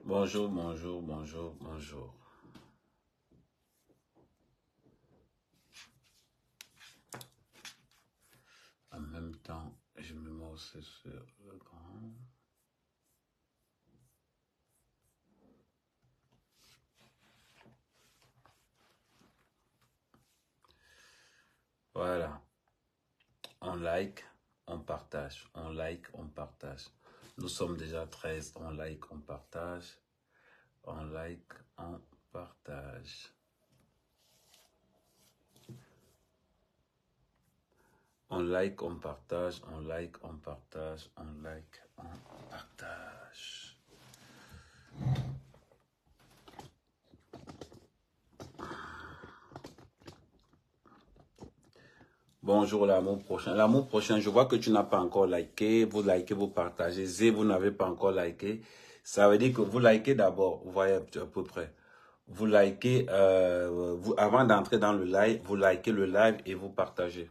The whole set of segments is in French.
Bonjour, bonjour, bonjour, bonjour. En même temps, je me mets aussi sur le grand. Voilà. On like, on partage. On like, on partage. Nous sommes déjà 13. On like, on partage. On like, on partage. On like, on partage. On like, on partage. On like, on partage. Bonjour l'amour prochain. L'amour prochain, je vois que tu n'as pas encore liké. Vous likez, vous partagez. Zé, vous n'avez pas encore liké. Ça veut dire que vous likez d'abord. Vous voyez à peu près. Vous likez, avant d'entrer dans le live, vous likez le live et vous partagez.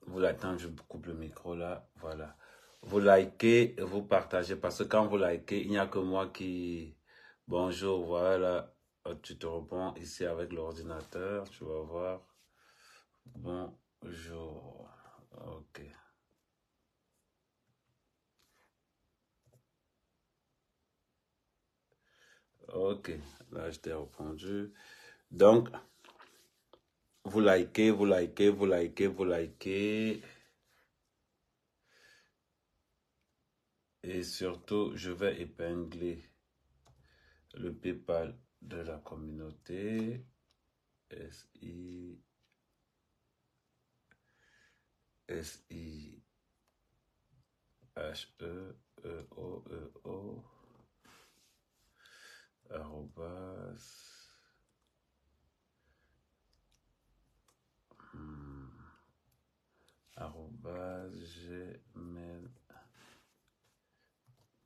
Vous l'attendez, je coupe le micro là. Voilà. Vous likez, vous partagez. Parce que quand vous likez, il n'y a que moi qui... Bonjour, voilà. Tu te réponds ici avec l'ordinateur. Tu vas voir. Bonjour. Ok. Ok. Là, je t'ai répondu. Donc, vous likez, vous likez, vous likez, vous likez. Et surtout, je vais épingler le PayPal de la communauté. SIHEEOEO arrobas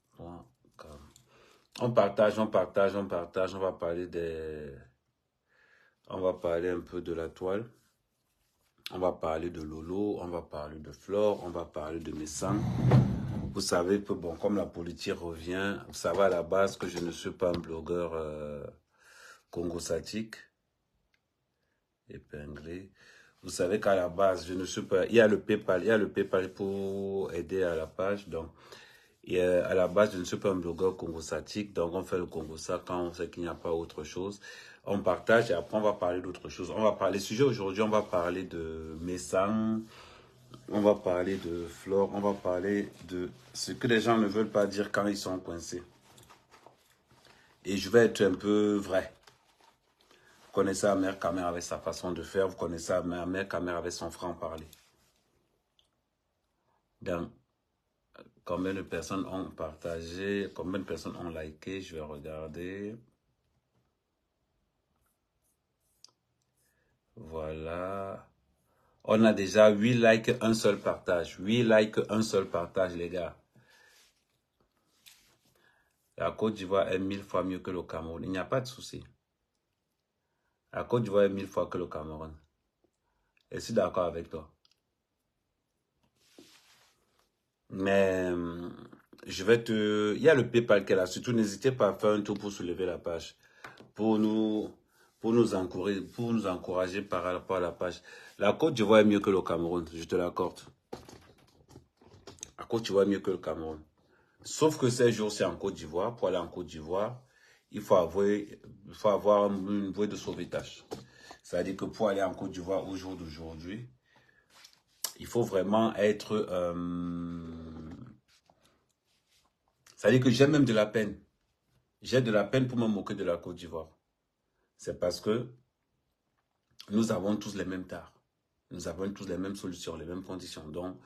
gmail.com. On partage, on partage, on partage. On va parler on va parler un peu de la toile. On va parler de Lolo, on va parler de Flore, on va parler de Messan. Vous savez que, bon, comme la politique revient, vous savez à la base que je ne suis pas un blogueur congo-satique, épinglé. Vous savez qu'à la base, je ne suis pas... il y a le PayPal pour aider à la page. Donc, et à la base, je ne suis pas un blogueur congo-satique. Donc, on fait le Congo-Sat quand on sait qu'il n'y a pas autre chose. On partage et après, on va parler d'autre chose. On va parler, sujet aujourd'hui, on va parler de Messan. On va parler de Flore, on va parler de ce que les gens ne veulent pas dire quand ils sont coincés. Et je vais être un peu vrai. Vous connaissez la mère Kamer avec sa façon de faire, vous connaissez la mère Kamer avec son franc-parler. Donc, combien de personnes ont partagé, combien de personnes ont liké, je vais regarder. Voilà. On a déjà 8 likes, un seul partage. 8 likes, un seul partage, les gars. La Côte d'Ivoire est 1000 fois mieux que le Cameroun. Il n'y a pas de souci. La Côte d'Ivoire est 1000 fois que le Cameroun. Je suis d'accord avec toi. Mais je vais te... Il y a le PayPal qui est là. Surtout, n'hésitez pas à faire un tour pour soulever la page. Pour nous encourager par rapport à la page. La Côte d'Ivoire est mieux que le Cameroun, je te l'accorde. La Côte d'Ivoire est mieux que le Cameroun. Sauf que ces jours, c'est en Côte d'Ivoire. Pour aller en Côte d'Ivoire, il faut avoir une bouée de sauvetage. C'est-à-dire que pour aller en Côte d'Ivoire au jour d'aujourd'hui, il faut vraiment être... c'est-à-dire que j'ai même de la peine. J'ai de la peine pour me moquer de la Côte d'Ivoire. C'est parce que nous avons tous les mêmes tares. Nous avons tous les mêmes solutions, les mêmes conditions. Donc,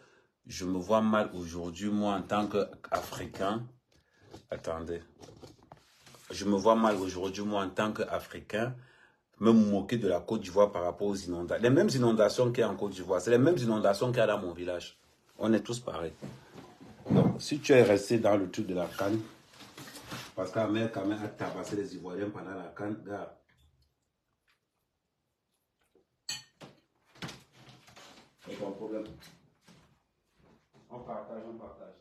je me vois mal aujourd'hui, moi, en tant qu'Africain. Attendez. Je me vois mal aujourd'hui, moi, en tant qu'Africain, me moquer de la Côte d'Ivoire par rapport aux inondations. Les mêmes inondations qu'il y a en Côte d'Ivoire, c'est les mêmes inondations qu'il y a dans mon village. On est tous pareils. Donc, si tu es resté dans le truc de la canne, parce qu'à mère, quand même, a tabassé les Ivoiriens pendant la canne, gars. C'est pas un problème. On partage, on partage.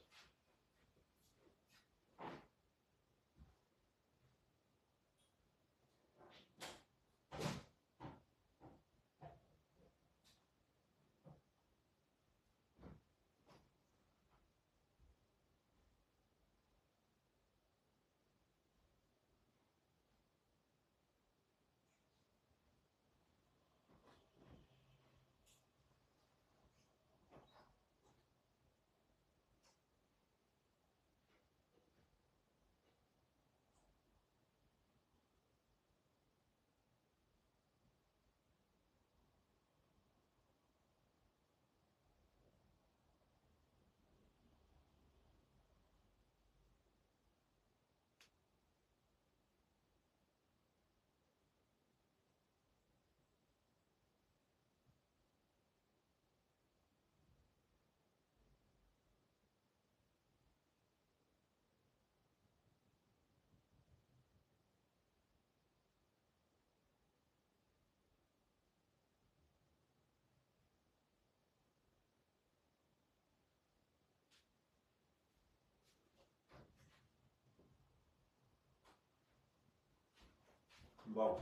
Bon.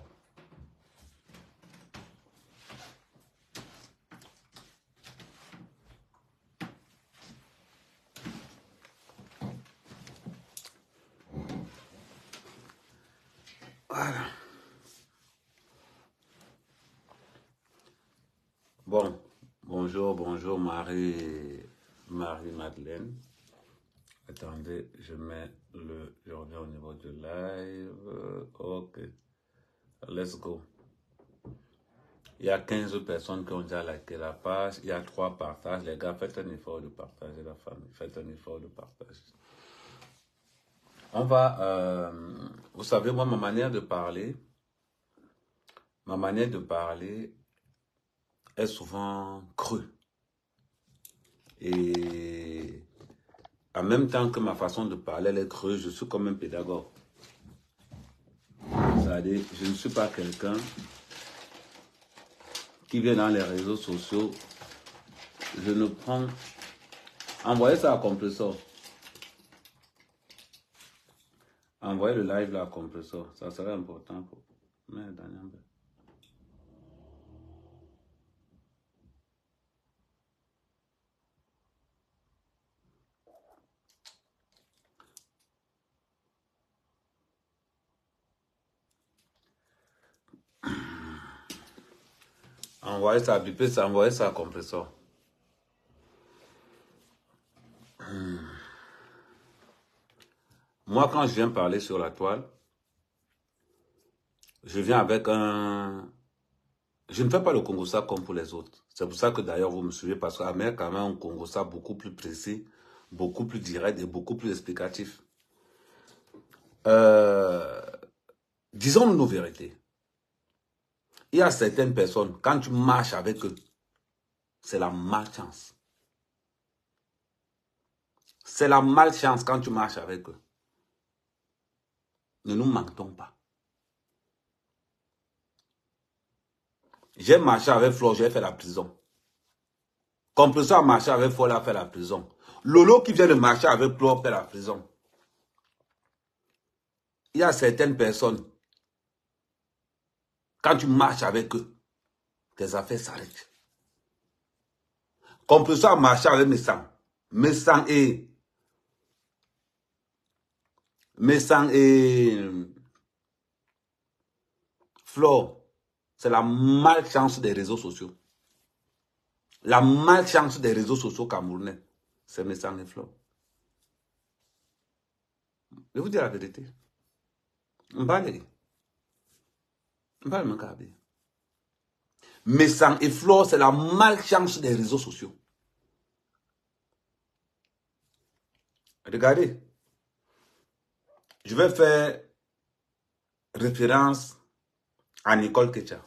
Voilà. Bon. Bonjour, bonjour Marie-Madeleine. Attendez, je reviens au niveau de live. Ok. Let's go. Il y a 15 personnes qui ont déjà liké la page. Il y a 3 partages. Les gars, faites un effort de partager la famille. Faites un effort de partage. On va... vous savez, moi, ma manière de parler est souvent crue. Et en même temps que ma façon de parler elle est crue, je suis comme un pédagogue. C'est-à-dire, je ne suis pas quelqu'un qui vient dans les réseaux sociaux. Je ne prends... Envoyez ça à Compressor. Envoyez le live là à Compressor. Ça serait important pour... Mais Daniel... Envoyez ça à Bipé, envoyez ça à Compressor. Moi, quand je viens parler sur la toile, je viens avec un... Je ne fais pas le Congossa comme pour les autres. C'est pour ça que d'ailleurs vous me suivez, parce qu'Amérique a quand même un Congossa beaucoup plus précis, beaucoup plus direct et beaucoup plus explicatif. Disons-nous nos vérités. Il y a certaines personnes, quand tu marches avec eux, c'est la malchance. C'est la malchance quand tu marches avec eux. Ne nous mentons pas. J'ai marché avec Flo, j'ai fait la prison. Compressor a marché avec Flo, il a fait la prison. Lolo qui vient de marcher avec Flo fait la prison. Il y a certaines personnes, quand tu marches avec eux, tes affaires s'arrêtent. Compressor a marché avec Messang. Messang et Flo. C'est la malchance des réseaux sociaux. La malchance des réseaux sociaux camerounais, c'est Messang et Flo. Je vais vous dire la vérité. Messang et Flo, c'est la malchance des réseaux sociaux. Regardez. Je vais faire référence à Nicole Ketcha.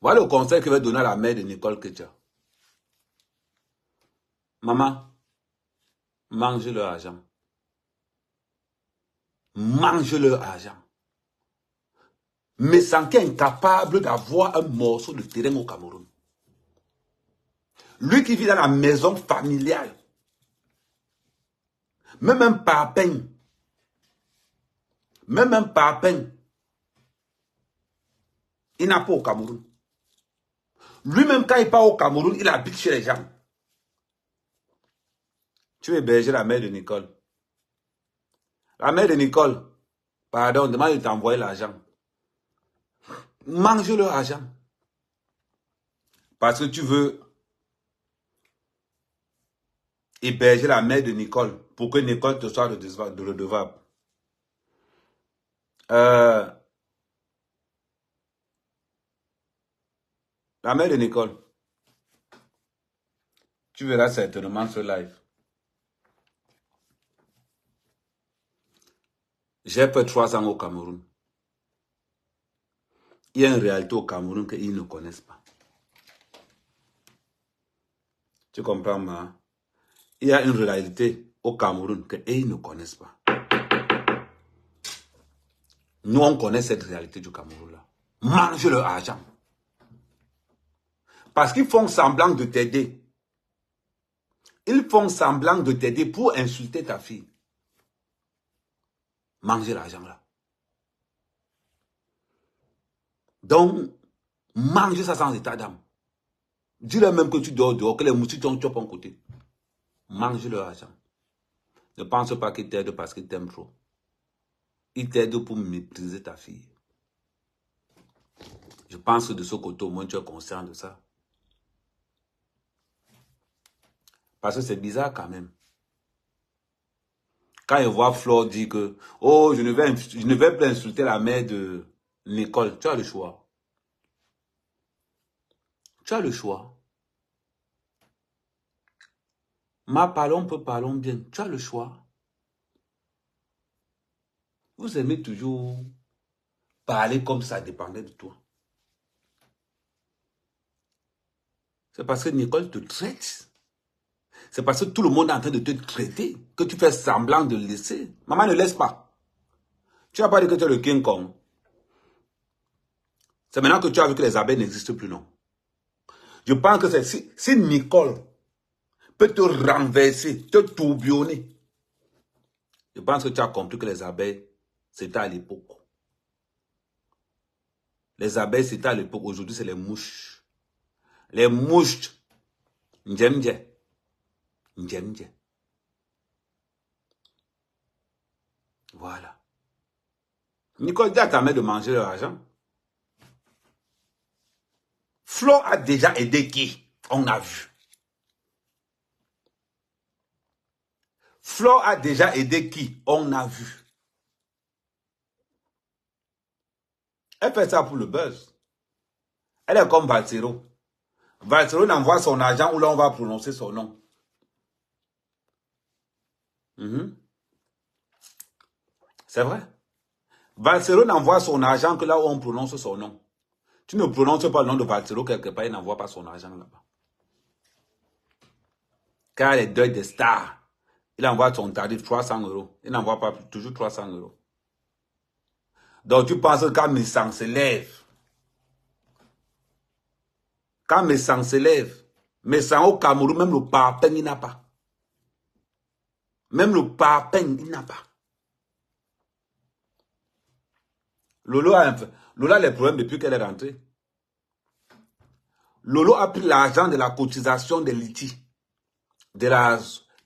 Voilà le conseil que je vais donner à la mère de Nicole Ketcha. Maman, mange leur argent. Mange leur argent. Messang est incapable d'avoir un morceau de terrain au Cameroun. Lui qui vit dans la maison familiale, même un papin, il n'a pas au Cameroun. Lui-même, quand il part au Cameroun, il habite chez les gens. Tu veux héberger la mère de Nicole. La mère de Nicole, pardon, demande de t'envoyer l'argent. Mange leur argent. Parce que tu veux héberger la mère de Nicole pour que Nicole te soit redevable. La mère de Nicole, tu verras certainement ce live. J'ai fait 3 ans au Cameroun. Il y a une réalité au Cameroun qu'ils ne connaissent pas. Tu comprends, ma? Il y a une réalité au Cameroun qu'ils ne connaissent pas. Nous, on connaît cette réalité du Cameroun là. Mange leur argent. Parce qu'ils font semblant de t'aider. Ils font semblant de t'aider pour insulter ta fille. Mangez l'argent là. Donc, mange ça sans état d'âme. Dis-leur même que tu dors dehors, que les moustiques sont à un côté. Mange leur argent. Ne pense pas qu'ils t'aident parce qu'ils t'aiment trop. Ils t'aident pour mépriser ta fille. Je pense que de ce côté, au moins, tu es conscient de ça. Parce que c'est bizarre quand même. Quand je vois Flore dire que, oh, je ne vais plus insulter la mère de Nicole, tu as le choix. Tu as le choix. Parlons bien. Tu as le choix. Vous aimez toujours parler comme ça dépendait de toi. C'est parce que Nicole te traite. C'est parce que tout le monde est en train de te traiter que tu fais semblant de laisser. Maman ne laisse pas. Tu n'as pas dit que tu es le King Kong. C'est maintenant que tu as vu que les abeilles n'existent plus, non? Je pense que c'est si Nicole peut te renverser, te tourbillonner. Je pense que tu as compris que les abeilles, c'était à l'époque. Les abeilles, c'était à l'époque. Aujourd'hui, c'est les mouches. Les mouches. Ndjemdje. Ndjemdje. Voilà. Nicole, dis à ta mère de manger leur argent. Flo a déjà aidé qui? On a vu. Flo a déjà aidé qui? On a vu. Elle fait ça pour le buzz. Elle est comme Valtero. Valtero n'envoie son argent où là on va prononcer son nom. C'est vrai. Valtero n'envoie son argent que là où on prononce son nom. Tu ne prononces pas le nom de Valtero quelque part, il n'envoie pas son argent là-bas. Car les deuils des stars, il envoie son tarif 300 €. Il n'envoie pas toujours 300 €. Donc tu penses que quand mes sangs s'élèvent, mes sangs au Cameroun, même le parpaing, il n'a pas. Même le parpaing, il n'a pas. Lolo a les problèmes depuis qu'elle est rentrée. Lolo a pris l'argent de la cotisation de Liti, de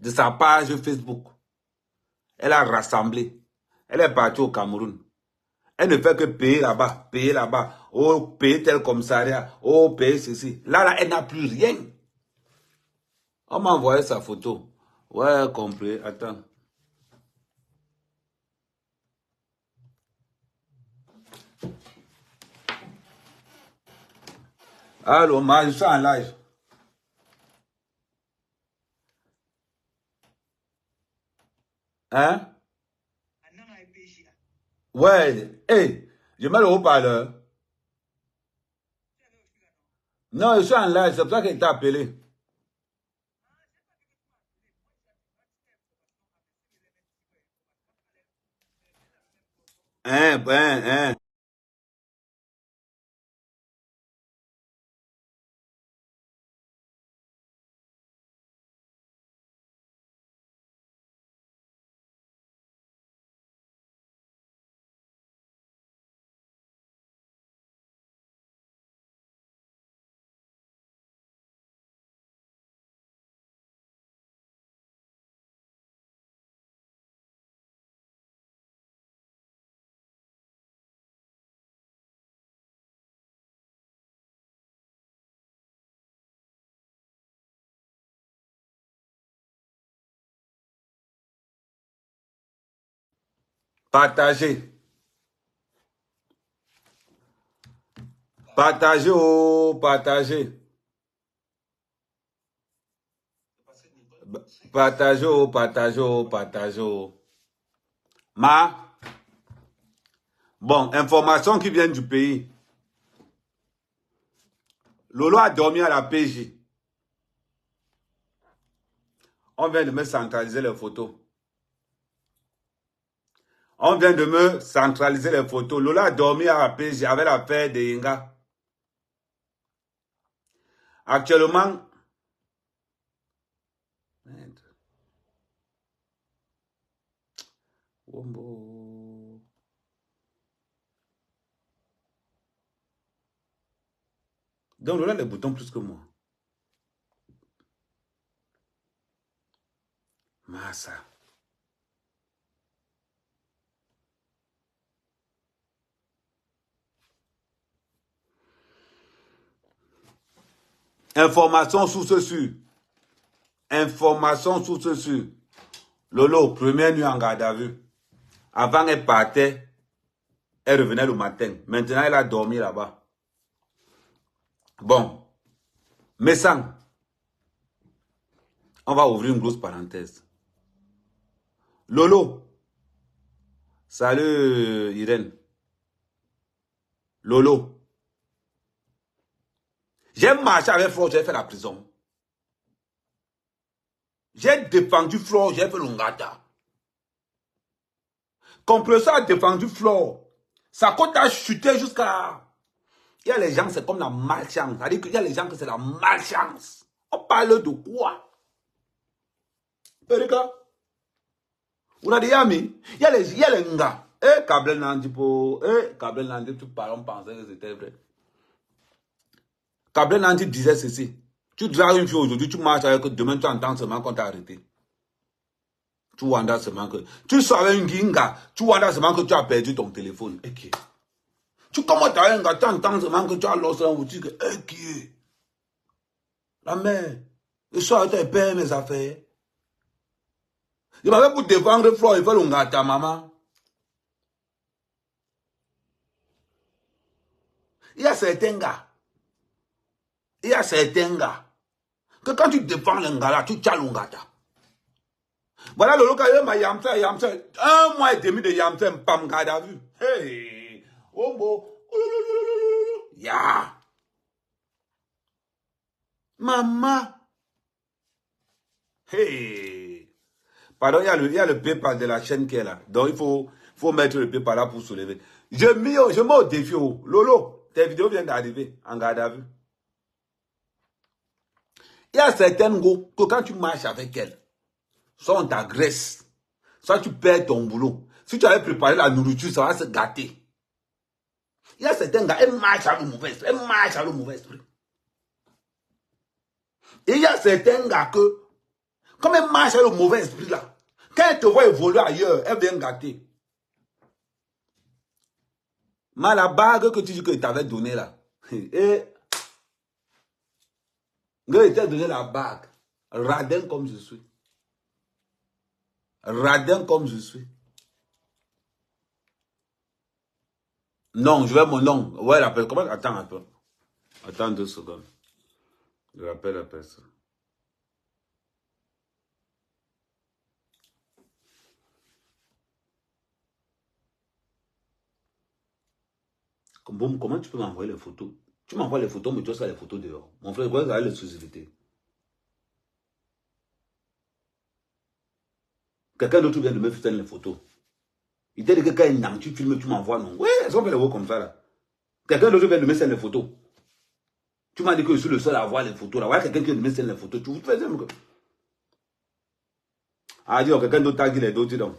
sa page Facebook. Elle a rassemblé. Elle est partie au Cameroun. Elle ne fait que payer là-bas. Oh, payer tel commissariat. Oh, payer ceci. Là, elle n'a plus rien. On m'a envoyé sa photo. Ouais, compris. Attends. Allô, je suis en live. Hein? Ouais. Hey, je mets le haut-parleur. Non, je suis en live. C'est pour ça qu'il t'a appelé. Hein. Partagez. Partagez, oh, partagez. Partagez, oh, partagez, oh, partagez, oh. Bon, information qui vient du pays. Lolo a dormi à la PJ. On vient de me centraliser les photos. Lolo a dormi à la PJ avec l'affaire de Inga. Actuellement, Wombo. Donc, Lolo a les boutons plus que moi. Massa. Information sous ce. Information sous ce. Lolo, première nuit en garde à vue. Avant, elle partait. Elle revenait le matin. Maintenant, elle a dormi là-bas. Bon. Mais sans. On va ouvrir une grosse parenthèse. Lolo. Salut Irène. Lolo. J'ai marché avec Flo, j'ai fait la prison. J'ai défendu Flo, j'ai fait l'ongata. Compresseur a défendu Flo. Sa cote a chuté jusqu'à... Il y a les gens, c'est comme la malchance. C'est-à-dire qu'il y a les gens que c'est la malchance. On parle de quoi? Erika, vous avez dit ami, il y a les gars. Eh, Kabel Nandi pour... Eh, Kabel Nandi, tout parlons pensaient que c'était vrai. Kabel Nandi disait ceci. Tu dragues une fille aujourd'hui, tu marches avec eux, demain tu entends seulement qu'on t'a arrêté. Tu vois seulement que... Tu savais une ginga, tu vois seulement que tu as perdu ton téléphone. Et qui? Tu commences à un gars, tu entends seulement que tu as lancé un outil. Et qui? La mère. Le soir, tu as payé mes affaires. Je m'avais pour défendre Flo, il fait le gars à ta maman. Il y a certains gars. Que quand tu défends le gars là, tu tiens le gars là. Voilà le local, ma yamse. 1 mois et demi de yamse, pam, garde à vue. Hey! Oh, bon. Ya! Maman! Hey! Pardon, il y a le PayPal de la chaîne qui est là. Donc, il faut mettre le PayPal là pour soulever. Je mets au défi. Lolo, tes vidéos viennent d'arriver en garde à vue. Il y a certaines go que quand tu marches avec elles, soit on t'agresse, soit tu perds ton boulot. Si tu avais préparé la nourriture, ça va se gâter. Il y a certains gars, elles marchent à le mauvais esprit. Et il y a certains gars que, comme elles marchent à le mauvais esprit là, quand elles te voient évoluer ailleurs, elles viennent gâter. Mais la bague que tu dis que t'avais donnée là, et je t'ai donné la bague, radin comme je suis. Radin comme je suis. Non, je vais mon nom. Ouais, l'appel. Comment? Attends un peu. Attends 2 secondes. Je rappelle la personne. Bon, comment tu peux m'envoyer les photos? Tu m'envoies les photos, mais tu as les photos dehors. Mon frère, regarde l'exclusivité. Quelqu'un d'autre vient de me faire les photos. Il t'a dit que quand tu filmes, tu m'envoies, non? Oui, est-ce qu'on fait les voix comme ça là? Quelqu'un d'autre vient de me faire les photos. Tu m'as dit que je suis le seul à voir les photos là. Voilà quelqu'un qui vient de me faire les photos. Tu vous fais ça? Ah, dis, quelqu'un d'autre t'a dit les d'autres, donc.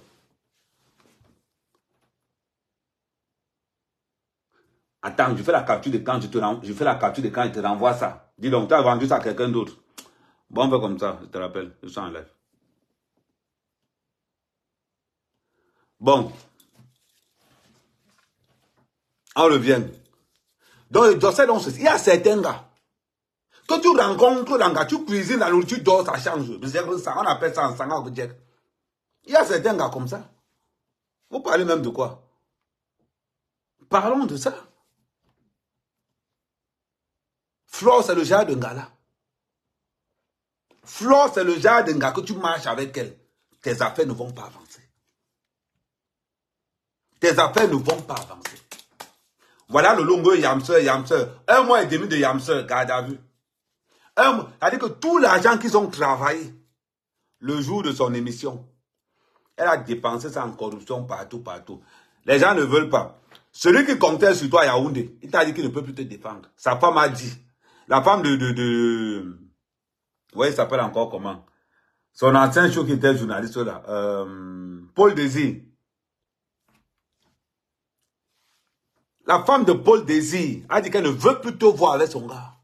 Attends, je fais la capture de quand je fais la capture de quand il te renvoie ça. Dis donc, tu as vendu ça à quelqu'un d'autre. Bon, on fait comme ça, je te rappelle. Je suis en live. Bon. On revient. Donc, il y a certains gars. Que tu rencontres un gars, tu cuisines la nourriture, tu dors, ça change. On appelle ça en sangang. Il y a certains gars comme ça. Vous parlez même de quoi? Parlons de ça. Flore, c'est le genre de gars là. Flore, c'est le genre de gars que tu marches avec elle. Tes affaires ne vont pas avancer. Tes affaires ne vont pas avancer. Voilà le longo yamseur. 1 mois et demi de yamseur, garde à vue. C'est-à-dire que tout l'argent qu'ils ont travaillé le jour de son émission, elle a dépensé ça en corruption partout. Les gens ne veulent pas. Celui qui comptait sur toi à Yaoundé, il t'a dit qu'il ne peut plus te défendre. Sa femme a dit. La femme ouais, il s'appelle encore comment? Son ancien show qui était journaliste là. Paul Désir. La femme de Paul Désir a dit qu'elle ne veut plus te voir avec son gars.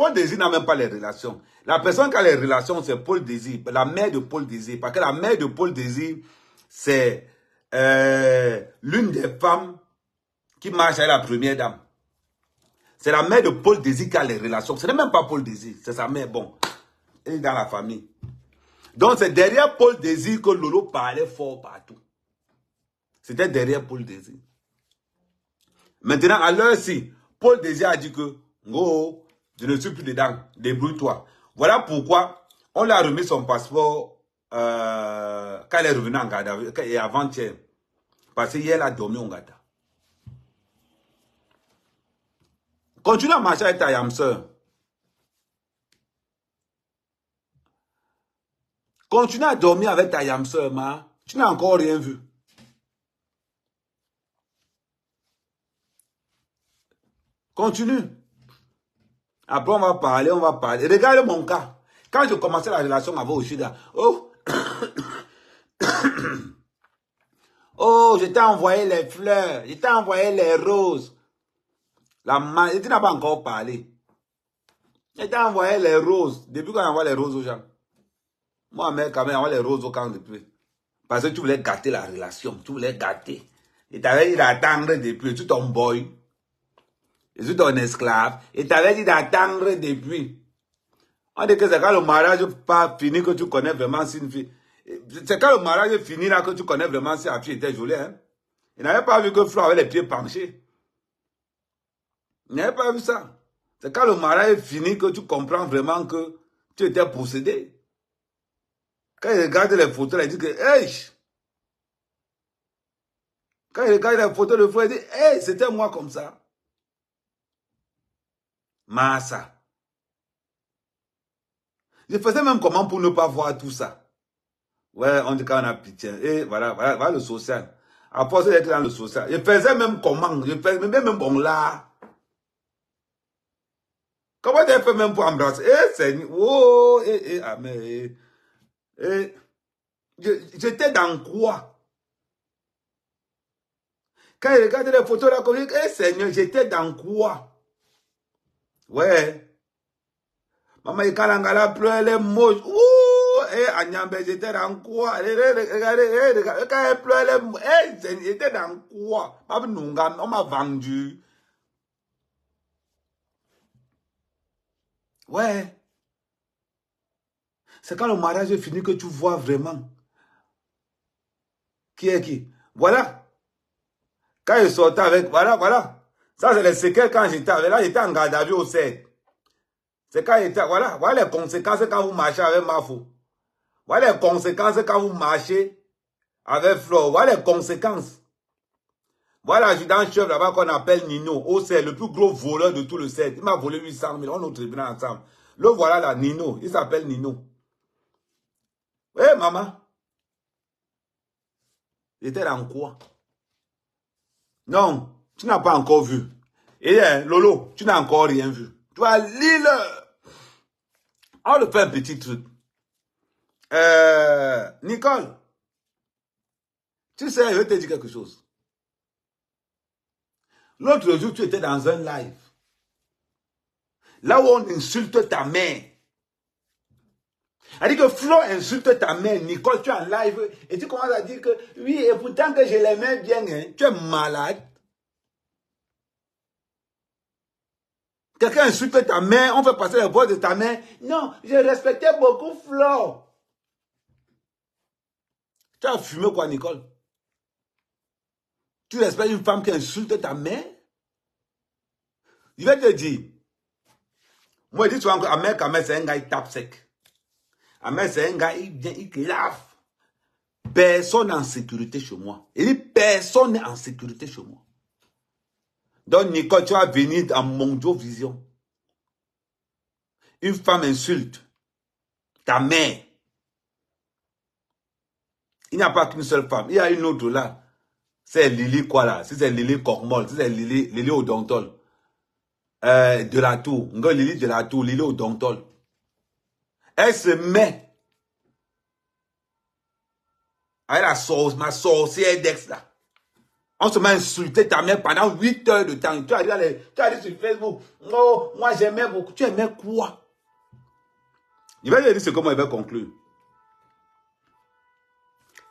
Paul Désir n'a même pas les relations. La personne qui a les relations, c'est Paul Désir, la mère de Paul Désir. Parce que la mère de Paul Désir, c'est l'une des femmes qui marche avec la première dame. C'est la mère de Paul Désir qui a les relations. Ce n'est même pas Paul Désir, c'est sa mère. Bon, elle est dans la famille. Donc c'est derrière Paul Désir que Lolo parlait fort partout. C'était derrière Paul Désir. Maintenant, à l'heure-ci, Paul Désir a dit que, oh, je ne suis plus dedans, débrouille-toi. Voilà pourquoi on lui a remis son passeport quand elle est revenue en Gada, et avant-hier. Parce qu'hier, elle a dormi en Gada. Continue à marcher avec ta yamseur. Continue à dormir avec ta yamseur, ma. Tu n'as encore rien vu. Continue. Après, on va parler, on va parler. Regarde mon cas. Quand je commençais la relation avec Oshida, oh, oh, je t'ai envoyé les fleurs, je t'ai envoyé les roses. Tu n'as pas encore parlé. Je t'ai envoyé les roses. Depuis qu'on envoie les roses aux gens. Moi, mec, quand même, j'envoie les roses au camp depuis. Parce que tu voulais gâter la relation. Tu voulais gâter. Et t'avais dit d'attendre depuis. Tu ton boy. Je suis ton esclave. Et t'avais dit d'attendre depuis. On dit que c'est quand le mariage n'est pas fini que tu connais vraiment si une fille. C'est quand le mariage est fini là que tu connais vraiment si la fille était jolie. Hein? Il n'avait pas vu que Flo avait les pieds penchés. Il n'avait pas vu ça. C'est quand le mariage est fini que tu comprends vraiment que tu étais possédé. Quand il regarde les photos, il dit que, hey! Quand il regarde les photos de Flo, il dit, hey, c'était moi comme ça. Massa. Je faisais même comment pour ne pas voir tout ça. Ouais, on dit qu'on a pitié. Et voilà le social. À force d'être dans le social. Je faisais même comment. Je faisais même bon là. Comment tu as fait même pour embrasser? Eh, Seigneur. Oh, amen. J'étais dans quoi? Quand il regarde les photos là, comme je dis, eh, Seigneur, j'étais dans quoi? Ouais. Maman, il kalangala pleure les mots. Ouh, Agnambe, j'étais dans quoi? Regardez, quand elle pleure les mots. J'étais dans quoi? On m'a vendu. Ouais. C'est quand le mariage est fini que tu vois vraiment. Qui est qui? Voilà. Quand il sortait avec, voilà. Ça, c'est les séquelles quand j'étais avec. Là, j'étais en garde à vue au 7. C'est quand il était, voilà les conséquences quand vous marchez avec Mafo. Voilà les conséquences quand vous marchez avec Flo. Voilà les conséquences. Voilà l'adjudant-chef là-bas qu'on appelle Nino. Oh, c'est le plus gros voleur de tout le 7. Il m'a volé 800 000. On est au tribunal ensemble. Le voilà là, Nino. Il s'appelle Nino. Eh, maman. Il était dans quoi? Non, tu n'as pas encore vu. Et Lolo, tu n'as encore rien vu. Tu vas lire. On le fait un petit truc. Nicole, tu sais, je vais te dire quelque chose. L'autre jour, tu étais dans un live. Là où on insulte ta mère. Elle dit que Flo insulte ta mère. Nicole, tu es en live. Et tu commences à dire que oui, et pourtant que je l'aimais bien, hein, tu es malade. Quelqu'un insulte ta mère, on fait passer la voix de ta mère. Non, je respectais beaucoup Flo. Tu as fumé quoi, Nicole? Tu respectes une femme qui insulte ta mère? Je vais te dire. Moi, je dis souvent que Ahmed Kamel, c'est un gars, il tape sec. Ahmed, c'est un gars, il vient, il clave. Personne n'est en sécurité chez moi. Il dit, personne n'est en sécurité chez moi. Donc, Nicole, tu vas venir dans Mondio Vision. Une femme insulte ta mère. Il n'y a pas qu'une seule femme. Il y a une autre là. C'est Lily quoi là? Si c'est Lily Cormol, si c'est Lily Odontol. De la Tour. Lily de la Tour, Lily Odontol. Elle se met avec ma sorcière d'ex là. On se met à insulter ta mère pendant 8 heures de temps. Tu arrives sur Facebook. Oh, moi j'aimais beaucoup. Tu aimais quoi? Il va dire ce comment il va conclure.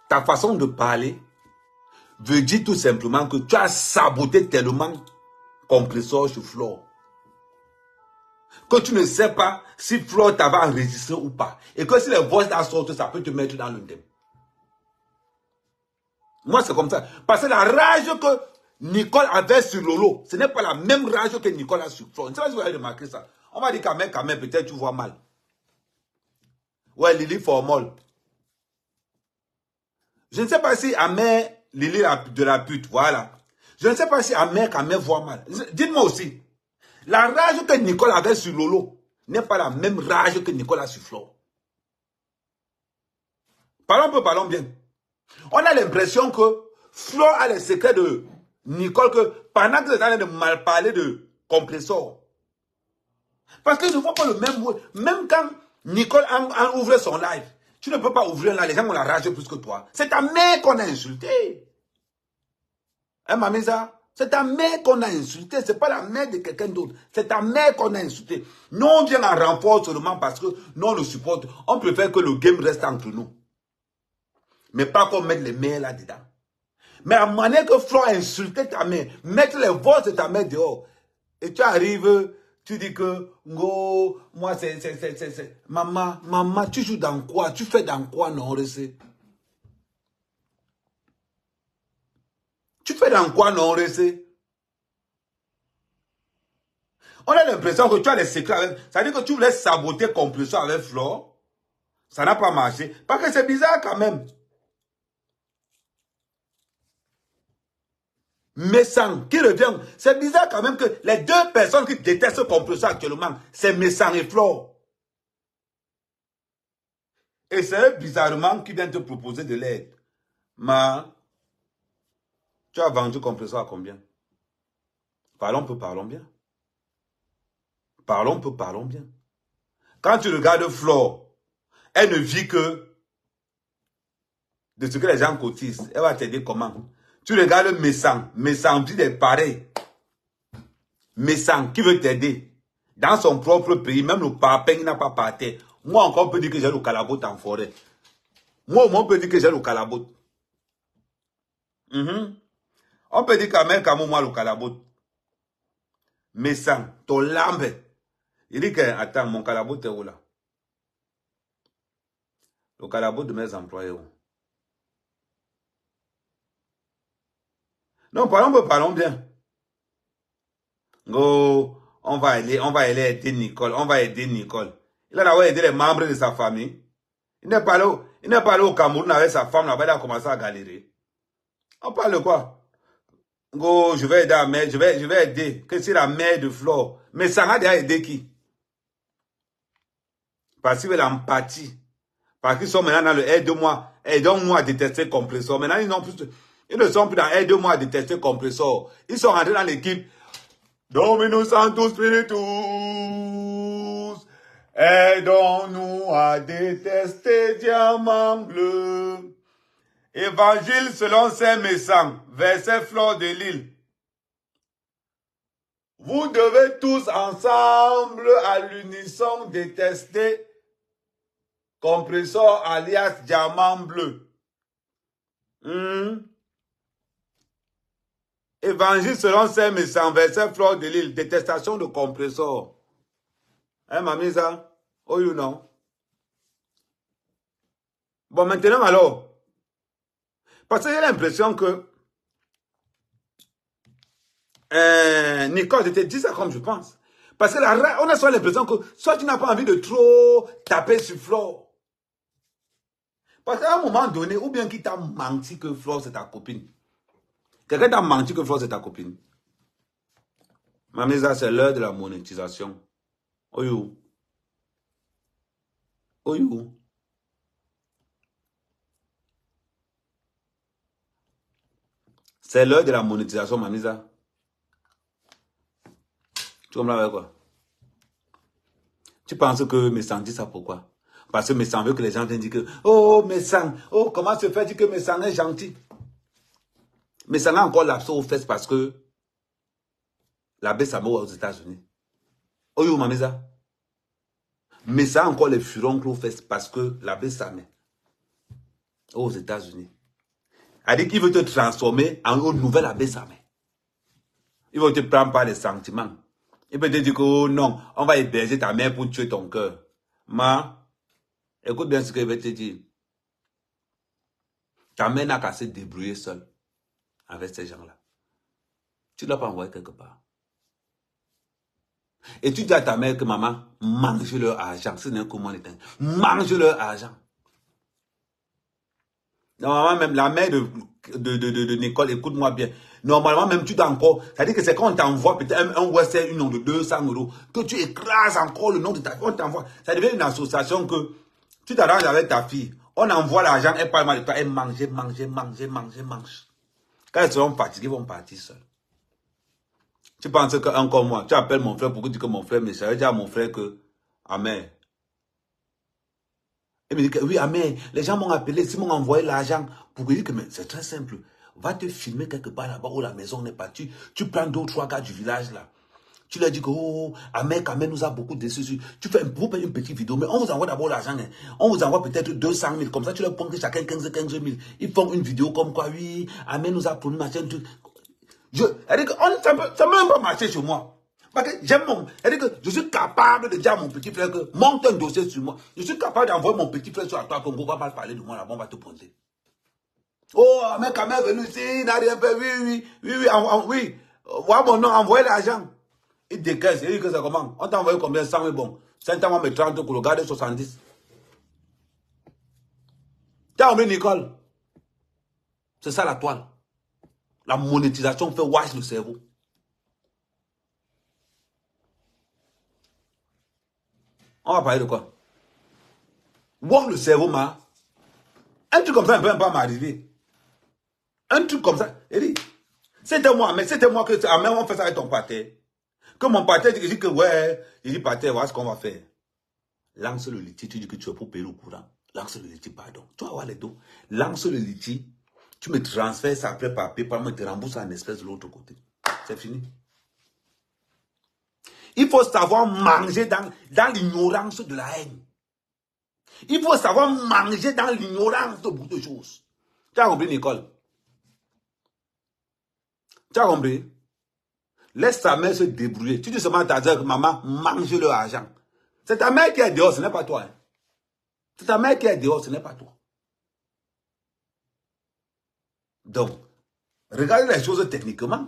Ta façon de parler veut dire tout simplement que tu as saboté tellement Compressor sur Flore que tu ne sais pas si Flore t'avait enregistré ou pas. Et que si les voix sortent, ça peut te mettre dans le thème. Moi, c'est comme ça. Parce que la rage que Nicole avait sur Lolo, ce n'est pas la même rage que Nicole a sur Flore. Je ne sais pas si vous avez remarqué ça. On va dire quand même, peut-être tu vois mal. Ouais, Lily Formol. Je ne sais pas si Amère, Lily de la pute, voilà. Je ne sais pas si Amère quand même voit mal. Dites-moi aussi. La rage que Nicole avait sur Lolo n'est pas la même rage que Nicole a sur Flore. Parlons bien. On a l'impression que Flore a les secrets de Nicole, que pendant que les gens de mal parler de Compressor. Parce qu'ils ne voient pas le même mot. Même quand Nicole a ouvert son live, tu ne peux pas ouvrir là, les gens ont la rage plus que toi. C'est ta mère qu'on a insulté. Hein, Mamisa? C'est ta mère qu'on a insulté. Ce n'est pas la mère de quelqu'un d'autre. C'est ta mère qu'on a insulté. Nous, on vient en renfort seulement parce que nous, on le supporte. On préfère que le game reste entre nous. Mais pas qu'on mette les mères là-dedans. Mais à manière que Flore a insulté ta mère, mettre les voix de ta mère dehors, et tu arrives, tu dis que, oh, moi, c'est, maman, tu joues dans quoi? Tu fais dans quoi, non, recé? Tu fais dans quoi, non, recé? On a l'impression que tu as des secrets avec, ça veut dire que tu voulais saboter Compressor avec Flore. Ça n'a pas marché. Parce que c'est bizarre quand même. Messang qui revient. C'est bizarre quand même que les deux personnes qui détestent Compressor actuellement, c'est Messang et Flore. Et c'est eux, bizarrement, qui viennent te proposer de l'aide. Mais, tu as vendu Compressor à combien? Parlons bien. Parlons bien. Quand tu regardes Flore, elle ne vit que de ce que les gens cotisent. Elle va t'aider comment? Tu regardes Messang vit des pareils. Messang qui veut t'aider. Dans son propre pays, même le papin n'a pas parté. Moi encore, on peut dire que j'ai le calabote en forêt. Moi, on peut dire que j'ai le calabote. On peut dire quand même qu'à moi, le calabote. Messang, ton lambe. Il dit que, attends, mon calabote est où là? Le calabote de mes employés. Où? Non, parlons bien. Oh, on va aller aider Nicole. On va aider Nicole. Il a d'abord aidé les membres de sa famille. Il n'est pas allé au Cameroun avec sa femme là-bas, il a commencé à galérer. On parle de quoi? Oh, je vais aider la mère, je vais aider. Que c'est la mère de Flore. Mais ça a déjà aidé qui? Parce qu'il veut l'empathie. Parce qu'ils sont maintenant dans le aide-moi. Aide-moi à détester Compressor. Maintenant, ils ne sont plus dans aide-moi à détester Compressor. Ils sont rentrés dans l'équipe Dominus Sanctus Spiritus. Aidons-nous à détester Diamant Bleu. Évangile selon Saint Messang, verset Flore de Lille. Vous devez tous ensemble à l'unisson détester Compressor alias Diamant Bleu. Évangile selon Saint Messang, verset Flore de Lille, détestation de Compressor. Hein, Mamisa? Oh, you know. Bon, maintenant alors. Parce que j'ai l'impression que Nicole, je te dis ça comme je pense. Parce que on a soit l'impression que soit tu n'as pas envie de trop taper sur Flore. Parce qu'à un moment donné, ou bien qui t'a menti que Flore c'est ta copine. Quelqu'un t'a menti que Flore c'est ta copine. Mamisa, c'est l'heure de la monétisation. Oh you. Oh you. C'est l'heure de la monétisation, Mamisa. Tu comprends avec quoi? Tu penses que Messang dit ça pourquoi? Parce que Messang veut que les gens viennent dire que oh Messang, oh comment se fait-il que Messang est gentil? Mais ça n'a encore l'absence aux fesses parce que l'abbé Samo aux États-Unis. Oyo Mameza. Mais ça a encore les furoncles aux fesses parce que l'abbé Samé aux États-Unis. Elle dit qu'il veut te transformer en un nouvel abbé Samé. Il veut te prendre par les sentiments. Il peut te dire que oh non, on va héberger ta mère pour tuer ton cœur. Ma, écoute bien ce que je vais te dire. Ta mère n'a qu'à se débrouiller seule avec ces gens-là. Tu ne l'as pas envoyé quelque part. Et tu dis à ta mère que maman, mange leur argent. Ce n'est comment les temps. Mange leur argent. Normalement, même la mère de Nicole, écoute-moi bien. Normalement, même tu dois encore. C'est-à-dire que c'est quand on t'envoie peut-être un western, une nom de 200 € que tu écrases encore le nom de ta fille. On t'envoie. Ça devient une association que tu t'arranges avec ta fille. On envoie l'argent, elle parle mal de toi. Elle mange. Quand elles seront fatiguées, ils vont partir seuls. Tu penses que encore moi, tu appelles mon frère pour dire que mon frère me savait dire à mon frère que Amen. Il me dit que oui, Amen, les gens m'ont appelé, ils m'ont envoyé l'argent pour dire que c'est très simple. Va te filmer quelque part là-bas où la maison n'est pas. Tu prends 2 ou 3 gars du village là. Tu leur dis que oh, Amen nous a beaucoup déçus. Tu fais vous payez une petite vidéo, mais on vous envoie d'abord l'argent. Hein. On vous envoie peut-être 200 000. Comme ça, tu leur prends chacun 15 000. Ils font une vidéo comme quoi, oui, Amen nous a promis machin. Ça ne peut même pas marcher sur moi. Parce que j'aime je suis capable de dire à mon petit frère que monte un dossier sur moi. Je suis capable d'envoyer mon petit frère sur toi Congo, va mal parler de moi là-bas, on va te poser. Oh, mais quand même venu ici, il n'a rien fait, oui. Voilà mon nom, envoyez l'argent. Il décaisse, il dit que c'est comment? On t'a envoyé combien? 100 000, bon. 5 ans, on met 30 pour le garder 70. T'as envoyé Nicole. C'est ça la toile. La monétisation fait wash le cerveau. On va parler de quoi? Wash le cerveau, ma. Un truc comme ça ne peut même pas m'arriver. Un truc comme ça. C'était moi que on fait ça avec ton pâté. Que mon pâté dit que ouais, il dit pâté, voilà ce qu'on va faire. Lance le litige, tu dis que tu es pour payer le courant. Lance le litige, pardon. Tu vas voir les dos. Lance le litige, tu me transfères ça après par PayPal, moi te rembourse en espèce de l'autre côté. C'est fini. Il faut savoir manger dans l'ignorance de la haine. Il faut savoir manger dans l'ignorance de beaucoup de choses. Tu as compris, Nicole? Tu as compris? Laisse ta mère se débrouiller. Tu dis seulement à ta soeur que maman, mange leur argent. C'est ta mère qui est dehors, ce n'est pas toi. Hein. C'est ta mère qui est dehors, ce n'est pas toi. Donc, regardez les choses techniquement.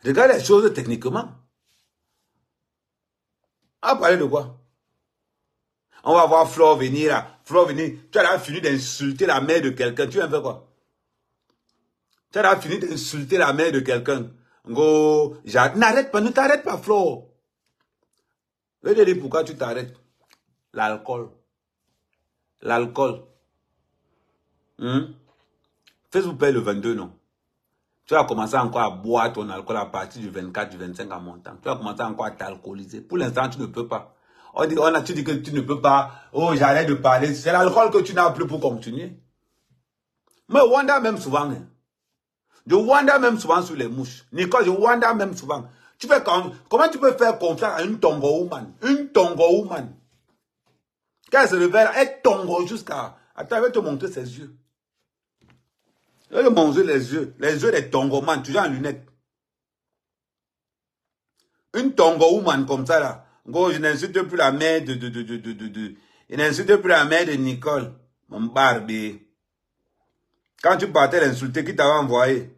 Regardez les choses techniquement. On va parler de quoi? On va voir Flore venir là. Flore venir. Tu as fini d'insulter la mère de quelqu'un. Tu viens faire quoi? Tu as fini d'insulter la mère de quelqu'un. N'arrête pas, ne t'arrête pas, Flore. Je vais te dire pourquoi tu t'arrêtes. L'alcool. L'alcool. Facebook paye le 22, non? Tu vas commencer encore à boire ton alcool à partir du 24, du 25 en montant. Tu vas commencer encore à t'alcooliser. Pour l'instant, tu ne peux pas. Tu dis que tu ne peux pas. Oh, j'arrête de parler. C'est l'alcool que tu n'as plus pour continuer. Mais Wanda même souvent. Hein. Je wonder même souvent sur les mouches. Nicole, je wonder même souvent. Comment tu peux faire confiance à une tongo woman? Une tongo woman. Quand elle se réveille, elle tongo jusqu'à... Attends, je vais te montrer ses yeux. Je vais te montrer les yeux. Les yeux des tongoman, toujours en lunettes. Une tongo woman comme ça là. Je n'insulte plus la mère je n'insulte plus la mère de Nicole. Mon barbé. Quand tu partais l'insulter, qui t'avait envoyé?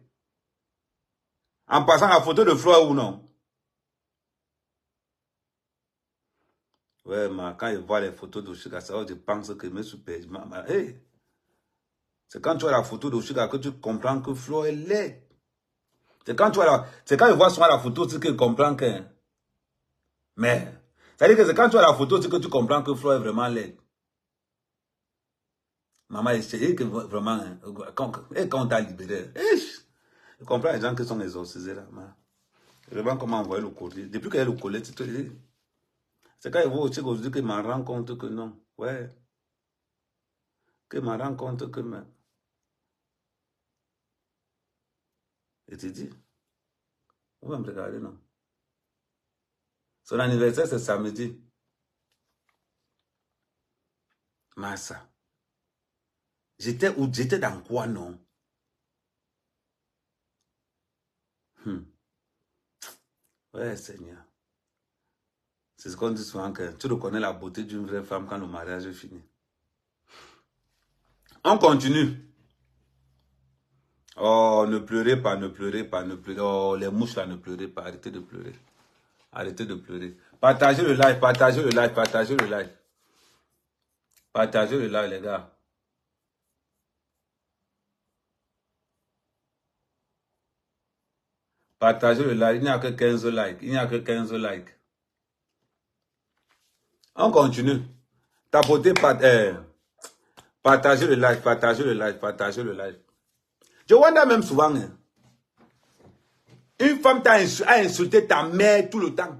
En passant la photo de Flore ou non? Ouais, mais quand je vois les photos d'Oshuga, je pense que je me suis perdu. Hey. C'est quand tu vois la photo d'Oshuga que tu comprends que Flore est laide. C'est quand je vois souvent la photo que je comprends que... Mais, c'est-à-dire que c'est quand tu vois la photo que tu comprends que Flore est vraiment laide. Maman, je te dis que vraiment, quand on t'a libéré, je comprends les gens qui sont exorcisés là. Je vois comment envoyer le courrier. Depuis qu'il y a le courrier, c'est quand il voit aussi que je me rends compte que non. Ouais. que je me rends compte que... Je te dis, vous me regardez, non? Son anniversaire, c'est samedi. Massa. J'étais dans quoi, non? Ouais, Seigneur. C'est ce qu'on dit souvent, que tu reconnais la beauté d'une vraie femme quand le mariage est fini. On continue. Oh, ne pleurez pas, ne pleurez pas, ne pleurez. Oh, les mouches là, ne pleurez pas. Arrêtez de pleurer. Arrêtez de pleurer. Partagez le live, partagez le live, partagez le live. Partagez le live, les gars. Partagez le live. Il n'y a que 15 likes. Il n'y a que 15 likes. On continue. Tapotez, partagez le live, partagez le live, partagez le live. Je wonder même souvent, hein, une femme t'a insulté ta mère tout le temps.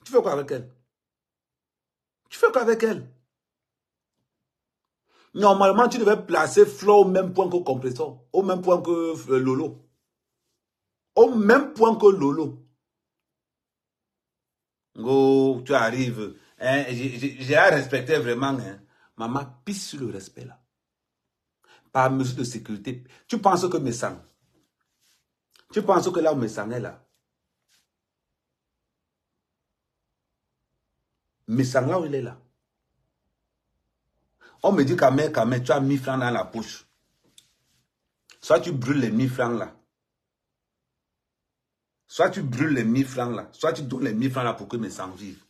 Tu fais quoi avec elle? Tu fais quoi avec elle? Normalement, tu devais placer Flo au même point que Compressor, au même point que Lolo. Au même point que Lolo. Oh, tu arrives. Hein, j'ai à respecter vraiment. Hein. Maman, pisse sur le respect là. Par mesure de sécurité. Tu penses que mes sangs. Tu penses que là où mes sangs est là. Mes sangs là où il est là. On me dit qu'à tu as 1000 francs dans la poche. Soit tu brûles les 1000 francs là. Soit tu brûles les 1000 francs là. Soit tu donnes les 1000 francs là pour que mes sangs vivent.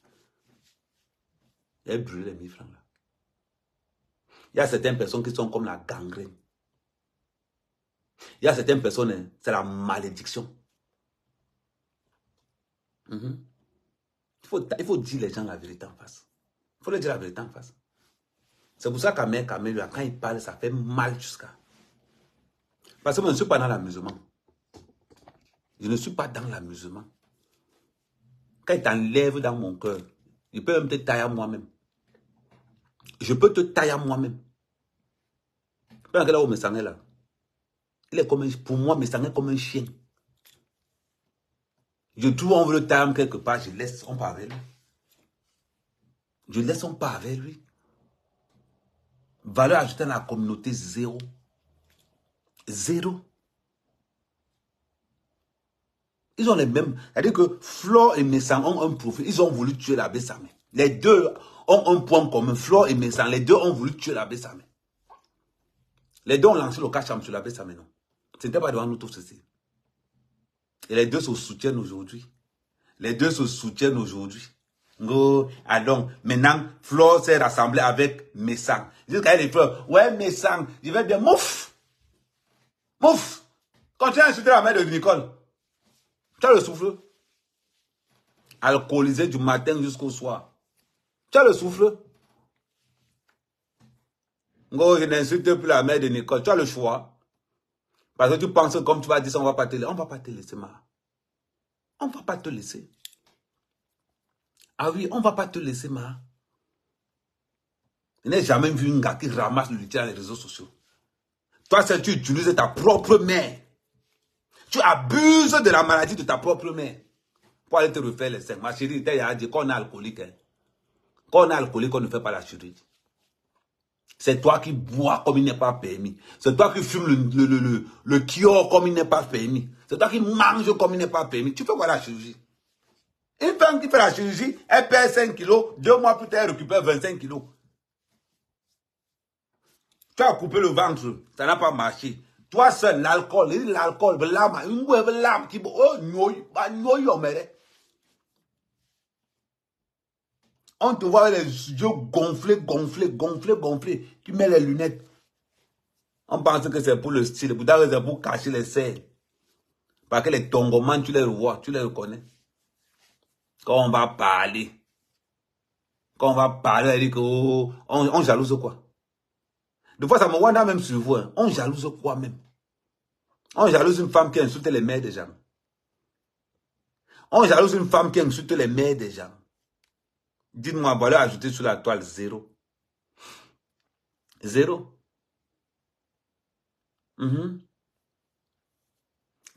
Elle brûle les 1000 francs là. Il y a certaines personnes qui sont comme la gangrène. Il y a certaines personnes, hein, c'est la malédiction. Il faut dire les gens la vérité en face. Il faut leur dire la vérité en face. C'est pour ça qu'à Kamel, quand il parle, ça fait mal jusqu'à. Parce que moi, je ne suis pas dans l'amusement. Je ne suis pas dans l'amusement. Quand il t'enlève dans mon cœur, il peut même te tailler à moi-même. Je peux te tailler à moi-même. Pendant que là où me sang est là, il est comme pour moi, me sang est comme un chien. Je trouve on veut le tailler quelque part, je laisse, on part avec lui. Je laisse, on part avec lui. Valeur ajoutée dans la communauté, zéro. Zéro. Ils ont les mêmes. C'est-à-dire que Flore et Messang ont un profil. Ils ont voulu tuer la Bessamé. Les deux ont un point commun. Flore et Messang, les deux ont voulu tuer la Bessamé. Les deux ont lancé le cacham sur la Bessamé, non. Ce n'était pas devant nous tous ceci. Et les deux se soutiennent aujourd'hui. Les deux se soutiennent aujourd'hui. Ah donc, maintenant, Flore s'est rassemblée avec Messang. Ils disent qu'il y a des fleurs. Ouais, Messang, je vais bien. Mouf! Mouf! Continue à insulter la mère de Nicole. Tu as le souffle. Alcoolisé du matin jusqu'au soir. Tu as le souffle. Je n'insulte plus la mère de Nicole. Tu as le choix. Parce que tu penses que comme tu vas dire ça, on ne va pas te laisser. On ne va pas te laisser, Mara. On ne va pas te laisser. Ah oui, on ne va pas te laisser, Mara. Je n'ai jamais vu un gars qui ramasse le litière dans les réseaux sociaux. Toi, tu utilises ta propre mère. Tu abuses de la maladie de ta propre mère. Pour aller te refaire les seins. Ma chérie, il a dit qu'on est alcoolique. Hein. Quand on est alcoolique, on ne fait pas la chirurgie. C'est toi qui bois comme il n'est pas permis. C'est toi qui fumes le kior comme il n'est pas permis. C'est toi qui manges comme il n'est pas permis. Tu fais quoi la chirurgie? Une femme qui fait la chirurgie, elle perd 5 kilos. 2 mois plus tard, elle récupère 25 kilos. Tu as coupé le ventre, ça n'a pas marché. Toi seul, l'alcool, l'âme qui... Oh, on te voit avec les yeux gonflés. Tu mets les lunettes. On pense que c'est pour le style, c'est pour cacher les serres. Parce que les tongomans, tu les revois, tu les reconnais. Quand on va parler, on dit que on jalouse quoi? Des fois, ça me wanda même sur vous. Hein. On jalouse quoi même? On jalouse une femme qui insulte les mères des gens. On jalouse une femme qui insulte les mères des gens. Dites-moi, voilà, ajouter sur la toile 0. Zéro.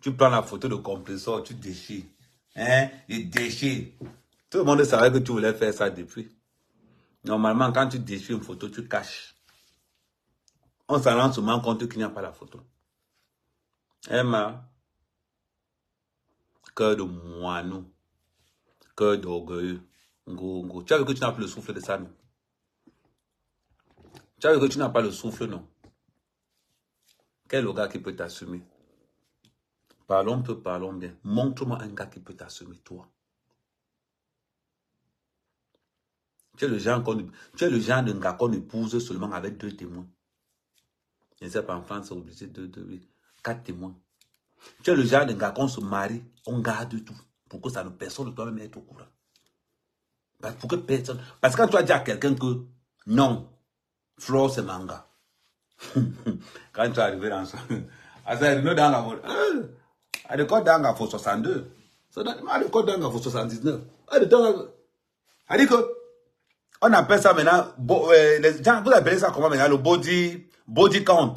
Tu prends la photo de compresseur, tu déchires. Hein? Il déchire. Tout le monde savait que tu voulais faire ça depuis. Normalement, quand tu déchires une photo, tu caches. On s'en rend souvent compte qu'il n'y a pas la photo. Emma, cœur de moineau, cœur d'orgueilleux. Tu as vu que tu n'as plus le souffle de ça, non? Tu as vu que tu n'as pas le souffle, non? Quel est le gars qui peut t'assumer? Parlons peu, parlons bien. Montre-moi un gars qui peut t'assumer, toi. Tu es le genre de gars qu'on épouse seulement avec 2 témoins. Je ne sais pas, en France, c'est obligé de 4 témoins. Tu es le genre de gars qu'on se marie, on garde tout. Pour que personne ne doit même être au courant. Parce que quand tu as dit à quelqu'un que non, Flo c'est manga. Quand tu es arrivé dans ça, à l'école d'Anga, il faut 62. À l'école d'Anga, il faut 79. A dit que, on appelle ça maintenant, les gens, vous appelez ça comment maintenant, le body count.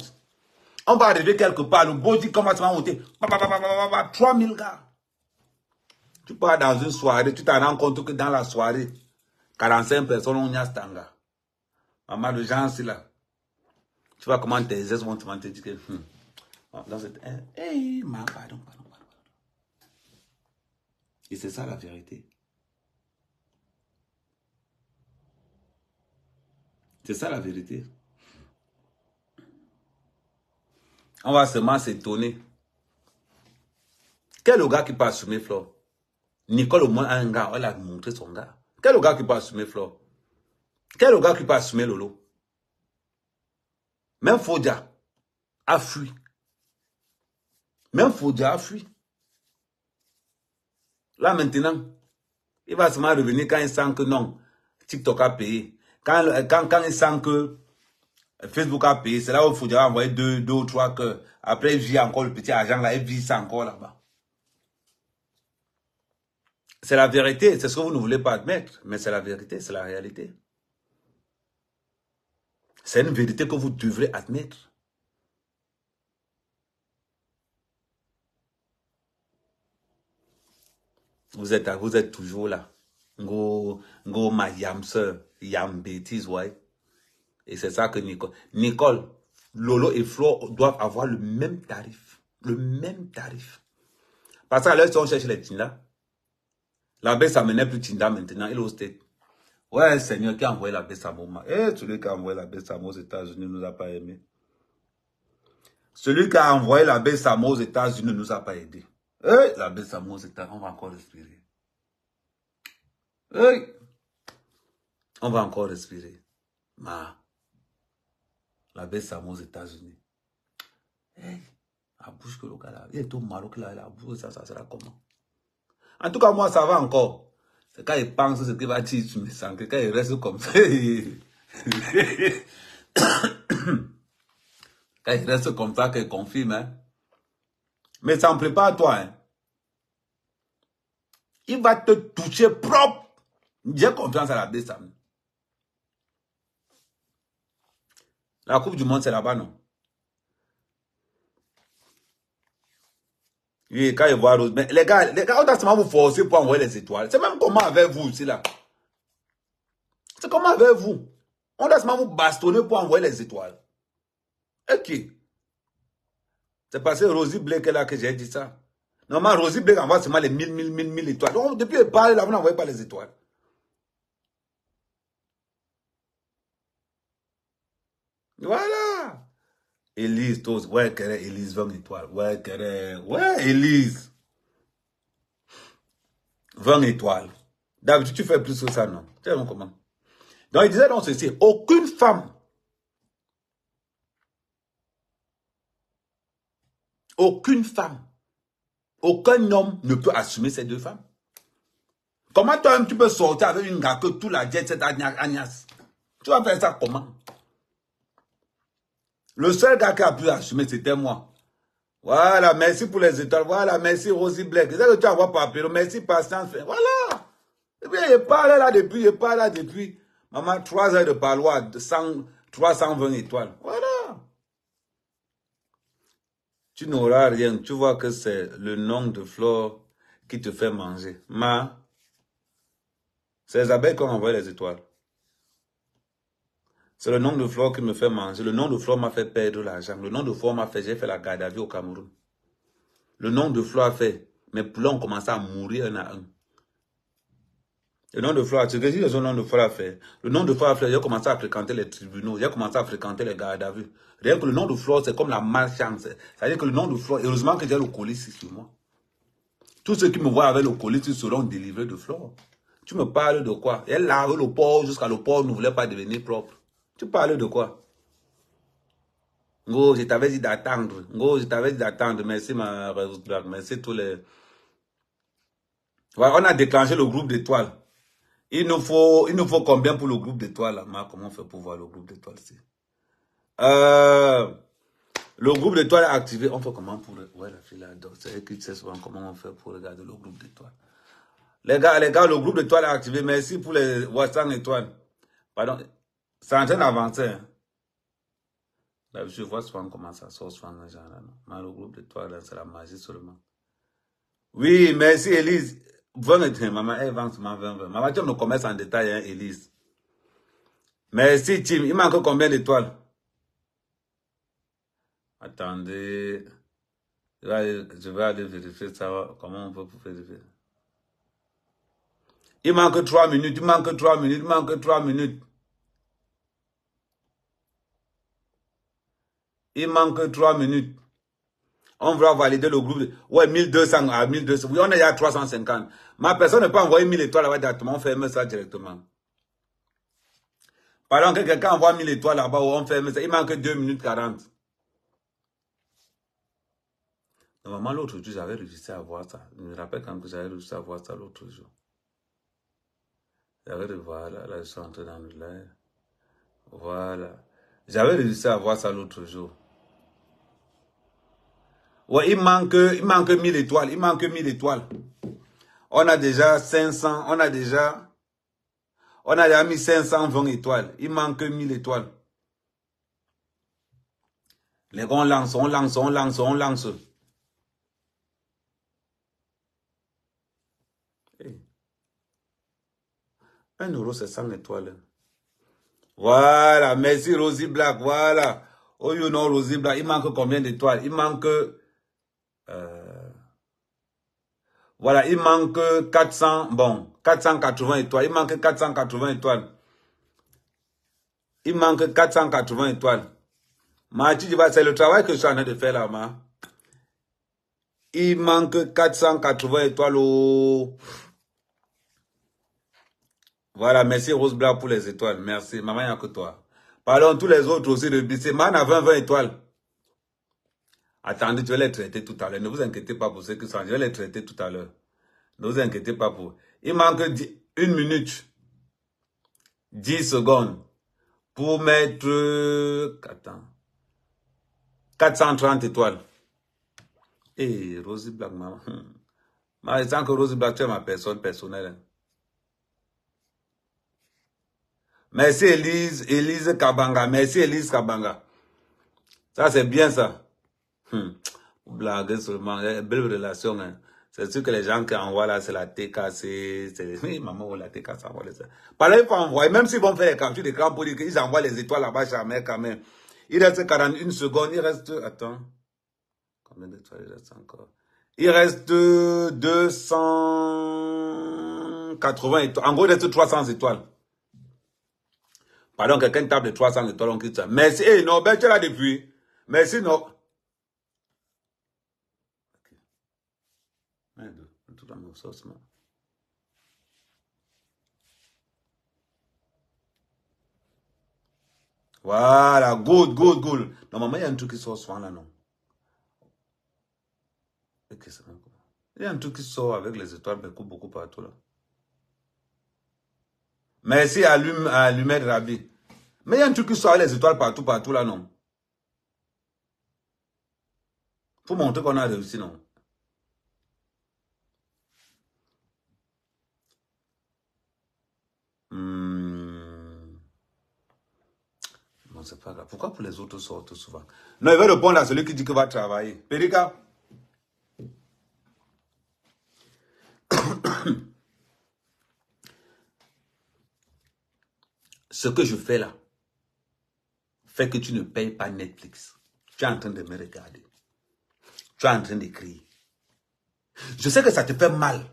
On va arriver quelque part, le body count va monter, 3000 gars. Tu pars dans une soirée, tu t'en rends compte que dans la soirée, 45 personnes ont un stanga. Maman, le gens, c'est là. Tu vois comment tes ex vont te dire que, dans cette, pardon. Et c'est ça la vérité. C'est ça la vérité. On va seulement s'étonner. Quel est le gars qui peut assumer Flo? Nicole au moins a un gars, elle a montré son gars. Quel est le gars qui peut assumer Flo? Quel est le gars qui peut assumer Lolo? Même Fodia a fui. Même Fodia a fui. Là maintenant, il va seulement revenir quand il sent que non, TikTok a payé. Quand il sent que Facebook a payé, c'est là où Fodia a envoyé 2 ou 3 cœurs. Après, il vit encore le petit argent là, il vit ça encore là-bas. C'est la vérité, c'est ce que vous ne voulez pas admettre, mais c'est la vérité, c'est la réalité. C'est une vérité que vous devrez admettre. Vous êtes toujours là. Go ma yam sœur, yam bêtise, ouais. Et c'est ça que Nicole, Lolo et Flo doivent avoir le même tarif. Le même tarif. Parce qu'à l'heure, si on cherche les Tinda, la baisse ça menait plus Tinda maintenant, il est au State. Ouais, Seigneur, qui a envoyé la baisse à Moma. Celui qui a envoyé la baisse à Moma aux États-Unis ne nous a pas aimés. Celui qui a envoyé la baisse à Moma aux États-Unis ne nous a pas aidés. La baisse à Moma aux États-Unis, on va encore respirer. On va encore respirer. La baisse à Moma aux États-Unis. La bouche que le gars là, il est au Maroc là, la bouche, ça sera comment? En tout cas, moi, ça va encore. C'est quand il pense ce qu'il va dire, tu me sens que quand il reste comme ça. Quand il reste comme ça, qu'il confirme. Hein. Mais ça en prépare toi. Hein. Il va te toucher propre. J'ai confiance à la BSAM. La Coupe du Monde, c'est là-bas, non? Oui, quand il voit Rose. Mais les gars, on doit seulement vous forcer pour envoyer les étoiles. C'est même comment avec vous aussi là. C'est comment avec vous. On doit seulement vous bastonner pour envoyer les étoiles. Ok. C'est parce que Rosie Blake est là que j'ai dit ça. Normalement, Rosie Blake envoie seulement les 1000 étoiles. Donc, depuis elle parle là, vous n'envoyez pas les étoiles. Voilà. Élise, tous. Ouais, Élise 20 étoiles. Ouais, Élise. 20 étoiles. D'habitude, tu fais plus que ça, non? Tu sais comment? Donc, il disait donc ceci. Aucune femme. Aucune femme. Aucun homme ne peut assumer ces 2 femmes. Comment toi-même tu peux sortir avec une gars que tout la jet cette Agnès? Tu vas faire ça comment? Le seul gars qui a pu assumer, c'était moi. Voilà, merci pour les étoiles. Voilà, merci Rosie Blake. C'est ça que tu envoies par Péro. Merci Patience. Voilà. Et bien, je parle là depuis. Maman, 3 heures de parloir, 320 étoiles. Voilà. Tu n'auras rien. Tu vois que c'est le nombre de fleurs qui te fait manger. C'est les abeilles qui ont envoyé les étoiles. C'est le nombre de fleurs qui me fait manger. Le nombre de fleurs m'a fait perdre l'argent. Le nombre de fleurs m'a fait, j'ai fait la garde à vue au Cameroun. Le nombre de fleurs a fait. Mes poulets ont commencé à mourir un à un. Le nombre de fleurs, tu sais le nombre de fleurs a fait. Le nombre de fleurs a fait, j'ai commencé à fréquenter les tribunaux. J'ai commencé à fréquenter les gardes à vue. Rien que le nombre de fleurs, c'est comme la malchance. C'est-à-dire que le nombre de fleurs, heureusement que j'ai le colis sur moi. Tous ceux qui me voient avec le colis, ils seront délivrés de fleurs. Tu me parles de quoi? Elle lave le porc jusqu'à le porc ne voulait pas devenir propre. Tu parles de quoi? Ngo, je t'avais dit d'attendre. Ngo, je t'avais dit d'attendre. Merci, merci tous les... Ouais, on a déclenché le groupe d'étoiles. Il nous faut combien pour le groupe d'étoiles, là? Comment on fait pour voir le groupe d'étoiles ici? Le groupe d'étoiles est activé. On fait comment pour... Ouais, la fille là, c'est elle qui sait souvent comment on fait pour regarder le groupe d'étoiles. Les gars, le groupe d'étoiles est activé. Merci pour les WhatsApp étoiles. Pardon. C'est en train d'avancer. Hein. Là, je vois souvent comment ça sort souvent. Genre, là, non. Mais le groupe d'étoiles, c'est la magie seulement. Oui, merci Elise. 20, maman, elle vend seulement 20. Maman, tu me commerce en détail, hein, Elise. Merci, Tim. Il manque combien d'étoiles? Attendez. Je vais aller vérifier ça. Comment on peut vérifier? Il manque 3 minutes. Il manque 3 minutes. Il manque 3 minutes. Il manque 3 minutes. On va valider le groupe. Ouais, 1200 à 1200. Oui, on est à 350. Ma personne ne peut pas envoyer 1000 étoiles là-bas directement. On ferme ça directement. Pendant que quelqu'un envoie 1000 étoiles là-bas, on ferme ça. Il manque 2 minutes 40. Normalement, l'autre jour, j'avais réussi à voir ça. Je me rappelle quand j'avais réussi à voir ça l'autre jour. J'avais de voir là, je suis entré dans le live. Voilà. J'avais réussi à voir ça l'autre jour. Ouais, il manque 1000 étoiles. Il manque 1000 étoiles. On a déjà 500. On a déjà mis 520 étoiles. Il manque 1000 étoiles. Les gars, on lance. Hey. 1 euro, c'est 100 étoiles. Voilà, merci Rosie Black, voilà. Oh, you know Rosie Black, il manque combien d'étoiles? Il manque... voilà, il manque 400, bon, 480 étoiles. Il manque 480 étoiles. Il manque 480 étoiles. C'est le travail que je suis en train de faire là, ma. Il manque 480 étoiles. Oh. Voilà, merci Rose Black pour les étoiles. Merci. Maman, il n'y a que toi. Pardon, tous les autres aussi de BC. Man a 20 étoiles. Attendez, je vais les traiter tout à l'heure. Ne vous inquiétez pas pour ceux qui sont. Je vais les traiter tout à l'heure. Ne vous inquiétez pas pour. Il manque 1 minute. 10 secondes. Pour mettre. Attends. 430 étoiles. Et Rosie Black, maman. Je sens que Rosie Black, tu es ma personne personnelle. Merci Elise Kabanga. Merci Elise Kabanga. Ça, c'est bien ça. Blague seulement. Belle relation. Hein. C'est sûr que les gens qui envoient là, c'est la TKC. Oui, maman, ou la TKC envoie les... Par là, il faut envoyer. Même s'ils vont faire les captures d'écran pour dire qu'ils envoient les étoiles là-bas, jamais quand même. Il reste 41 secondes. Il reste... Attends. Combien d'étoiles il reste encore? Il reste 280 étoiles. En gros, il reste 300 étoiles. Pardon, quelqu'un tape de 300 étoiles, on quitte ça. Merci. Hey, Norbert, tu es là depuis. Merci, non. Merde, tout dans mon sauce, non. Voilà, good. Normalement, il y a un truc qui sort souvent là, non? Il y a un truc qui sort avec les étoiles, beaucoup partout là. Merci à Lumet Rabi. Mais il y a un truc qui sort avec les étoiles partout là, non? Pour montrer qu'on a réussi, non? Bon, c'est pas grave. Pourquoi pour les autres sortent souvent? Non, il va répondre à celui qui dit qu'il va travailler. Périka. Ce que je fais là fait que tu ne payes pas Netflix. Tu es en train de me regarder. Tu es en train d'écrire. Je sais que ça te fait mal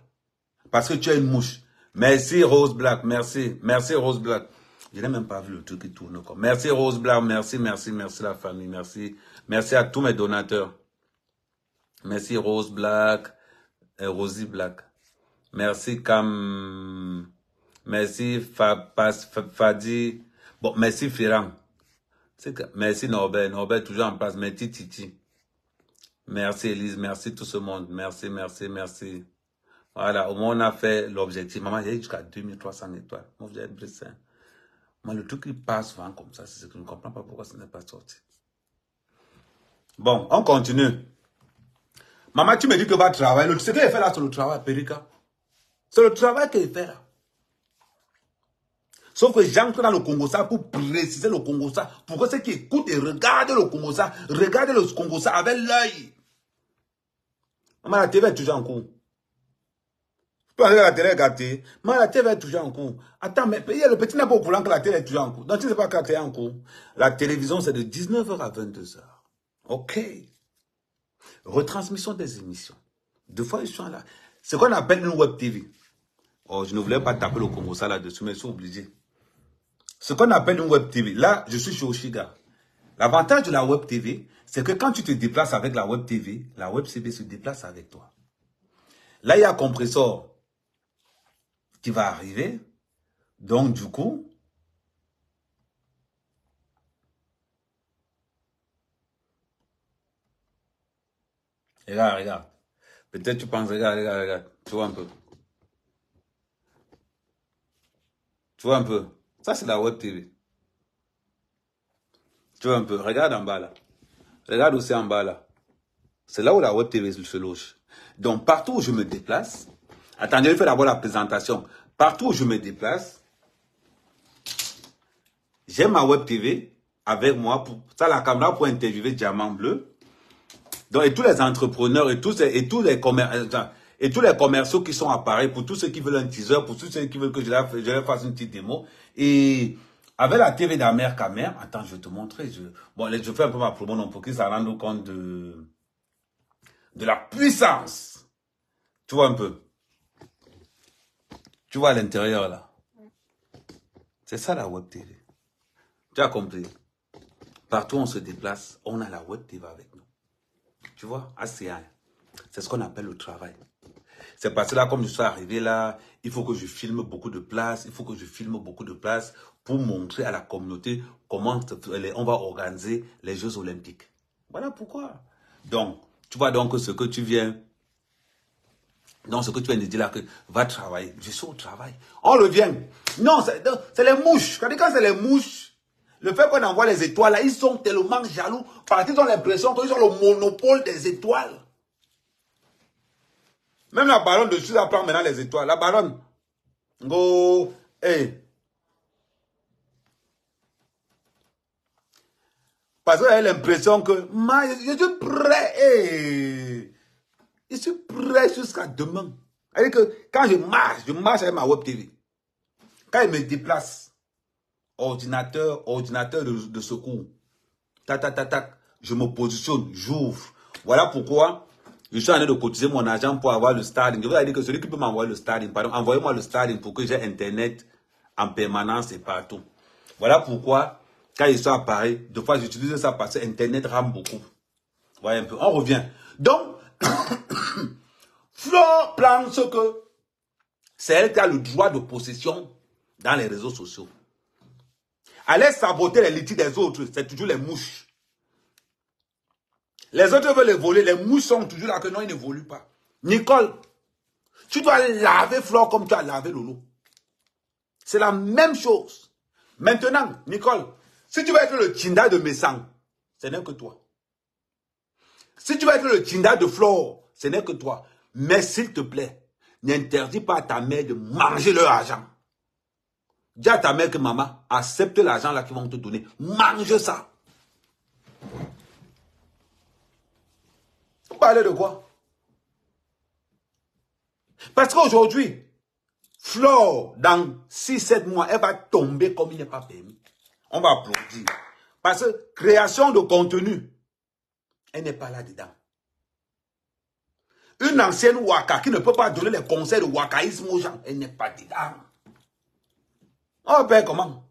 parce que tu es une mouche. Merci Rose Black, merci. Merci Rose Black. Je n'ai même pas vu le truc qui tourne encore. Merci Rose Black, merci la famille, merci. Merci à tous mes donateurs. Merci Rose Black, Rosie Black. Merci Cam. Merci Fadi. Bon, merci Ferrand. Merci Norbert. Norbert toujours en place. Merci Titi. Merci Elise. Merci tout ce monde. Merci. Voilà, au moins on a fait l'objectif. Maman, j'ai jusqu'à 2300 étoiles. Moi, vous êtes brisé. Moi, le truc qui passe souvent comme ça, c'est ce que je ne comprends pas pourquoi ça n'est pas sorti. Bon, on continue. Maman, tu me dis que va travailler. Ce qu'elle fait là, c'est le travail, Périka. C'est le travail qu'elle fait là. Sauf que j'entre dans le Congo-Ça pour préciser le Congo-Ça. Pour que ceux qui écoutent et regardent le Congo-Ça, regardent le Congo-Ça avec l'œil. Maman, la TV est toujours en cours. Tu peux la télé est gâtée. Maman, la TV est toujours en cours. Attends, mais le petit n'est pas au courant que la télé est toujours en cours. Donc tu ne sais pas quand elle est en cours. La télévision, c'est de 19h à 22h. OK. Retransmission des émissions. Deux fois, ils sont là. Ce qu'on appelle une web TV. Oh, je ne voulais pas taper le Congo-Ça là-dessus, mais je suis obligé. Ce qu'on appelle une web TV. Là, je suis chez Oshiga. L'avantage de la web TV, c'est que quand tu te déplaces avec la web TV, la web TV se déplace avec toi. Là, il y a un compresseur qui va arriver. Donc, du coup, regarde. Peut-être tu penses, regarde. Tu vois un peu. Tu vois un peu. Ça, c'est la web TV. Tu vois un peu. Regarde en bas là. Regarde aussi en bas là. C'est là où la web TV se loge. Donc, partout où je me déplace, attendez, je fais d'abord la présentation. Partout où je me déplace, j'ai ma web TV avec moi, ça la caméra pour interviewer Diamant Bleu. Donc, et tous les entrepreneurs et tous les commerciaux qui sont à Paris, pour tous ceux qui veulent un teaser, pour tous ceux qui veulent que je leur fasse une petite démo. Et avec la TV d'Amer Camer, attends, je vais te montrer. Je fais un peu ma promo pour qu'ils s'en rendent compte de la puissance. Tu vois un peu. Tu vois à l'intérieur là. C'est ça la web TV. Tu as compris. Partout où on se déplace, on a la web TV avec nous. Tu vois, ACA, c'est ce qu'on appelle le travail. C'est parce que là, comme je suis arrivé là, il faut que je filme beaucoup de places, pour montrer à la communauté comment on va organiser les Jeux Olympiques. Voilà pourquoi. Donc, tu vois donc ce que tu viens de dire là, que va travailler. Je suis au travail. On revient. Non, c'est les mouches. Quand c'est les mouches, le fait qu'on envoie les étoiles là, ils sont tellement jaloux parce qu'ils ont l'impression qu'ils ont le monopole des étoiles. Même la baronne de Suisse prend maintenant les étoiles. La baronne. Go. Hey. Parce qu'elle a l'impression que je suis prêt. Hey. Je suis prêt jusqu'à demain. C'est-à-dire que quand je marche avec ma web TV. Quand je me déplace, ordinateur de secours. Tac. Je me positionne, j'ouvre. Voilà pourquoi je suis en train de cotiser mon argent pour avoir le Starlink. Je vous ai dit que celui qui peut m'envoyer le Starlink, pardon, envoyez-moi le Starlink pour que j'ai Internet en permanence et partout. Voilà pourquoi, quand je suis à Paris, deux fois j'utilise ça parce que Internet rame beaucoup. Voyez un peu, on revient. Donc, Flo pense que c'est elle qui a le droit de possession dans les réseaux sociaux. Allez saboter les litiges des autres, c'est toujours les mouches. Les autres veulent les voler, les mouches sont toujours là que non, ils ne volent pas. Nicole, tu dois laver Flore comme tu as lavé Lolo. C'est la même chose. Maintenant, Nicole, si tu veux être le Tinda de Messang, ce n'est que toi. Si tu veux être le Tinda de Flore, ce n'est que toi. Mais s'il te plaît, n'interdis pas à ta mère de manger leur argent. Dis à ta mère que maman, accepte l'argent là qu'ils vont te donner. Mange ça. Vous parlez de quoi? Parce qu'aujourd'hui, Flore, dans 6-7 mois, elle va tomber comme il n'est pas permis. On va applaudir. Parce que création de contenu, elle n'est pas là-dedans. Une ancienne Waka qui ne peut pas donner les conseils de wakaïsme aux gens, elle n'est pas dedans. On va faire comment?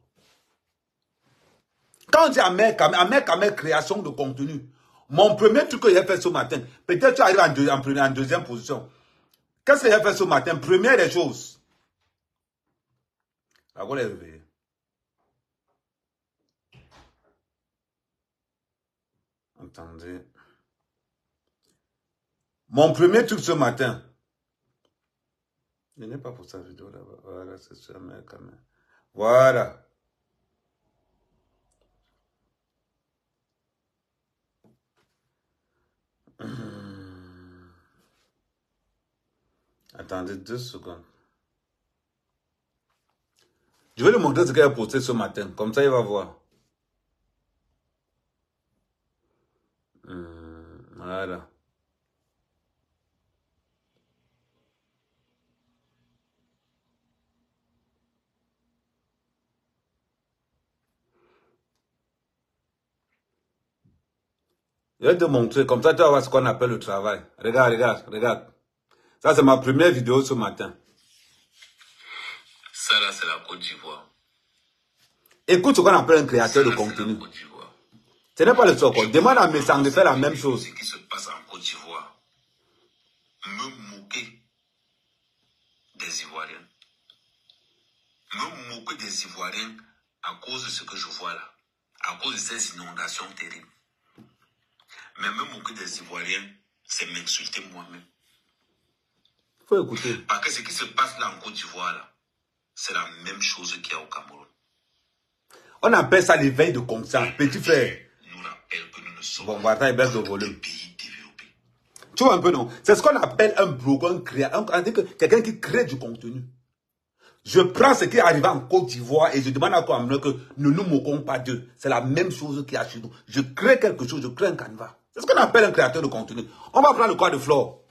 Quand on dit à mère création de contenu, mon premier truc que j'ai fait ce matin, peut-être tu arrives en deuxième position. Qu'est-ce que j'ai fait ce matin? Première des choses. Alors, on est réveillé. Attendez. Mon premier truc ce matin. Je n'ai pas pour sa vidéo là-bas. Voilà, c'est sur ma caméra. Voilà. Attendez 2 secondes. Je vais lui montrer ce qu'elle a posté ce matin. Comme ça, il va voir. Voilà. Je vais te montrer. Comme ça, tu vas voir ce qu'on appelle le travail. Regarde, regarde, regarde. Ça, c'est ma première vidéo ce matin. Ça, là, c'est la Côte d'Ivoire. Écoute ce qu'on appelle un créateur de contenu. Ce n'est pas le soccer. Demande à Messang de faire la même chose. Ce qui se passe en Côte d'Ivoire, me moquer des Ivoiriens. Me moquer des Ivoiriens à cause de ce que je vois là. À cause de ces inondations terribles. Mais me moquer des Ivoiriens, c'est m'insulter moi-même. Faut écouter. Parce que ce qui se passe là en Côte d'Ivoire là, c'est la même chose qu'il y a au Cameroun. On appelle ça l'éveil de conscience. Petit frère. Nous rappelle que nous ne sommes bon, voilà, il baisse le volume. des pays développés. Tu vois un peu, non? C'est ce qu'on appelle un blogueur, quelqu'un qui crée du contenu. Je prends ce qui est arrivé en Côte d'Ivoire et je demande à quoi que nous ne nous moquons pas d'eux. C'est la même chose qu'il y a chez nous. Je crée quelque chose, je crée un canevas. C'est ce qu'on appelle un créateur de contenu. On va prendre le cas de Flore.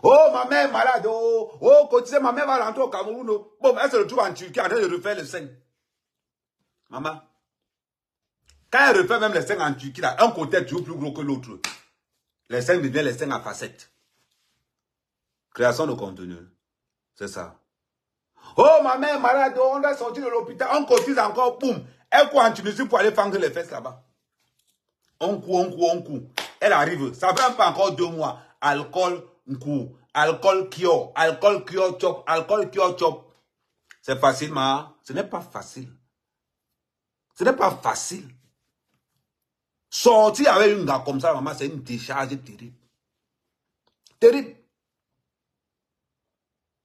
Oh, ma mère est malade. Oh, cotisé, ma mère va rentrer au Cameroun. Bon, elle se retrouve en Turquie en train de refaire le sein. Maman, quand elle refait même les seins en Turquie, là, un côté est toujours plus gros que l'autre. Les seins deviennent les seins à facettes. Création de contenu. C'est ça. Oh, ma mère est malade, on doit sortir de l'hôpital, on cotise encore, boum. Elle court en Tunisie pour aller fendre les fesses là-bas. On court. Elle arrive, ça fait même pas encore 2 mois. Alcool, alcool, chop. C'est facile, ma. Ce n'est pas facile. Ce n'est pas facile. Sortir avec une gars comme ça, maman, c'est une décharge terrible. Terrible.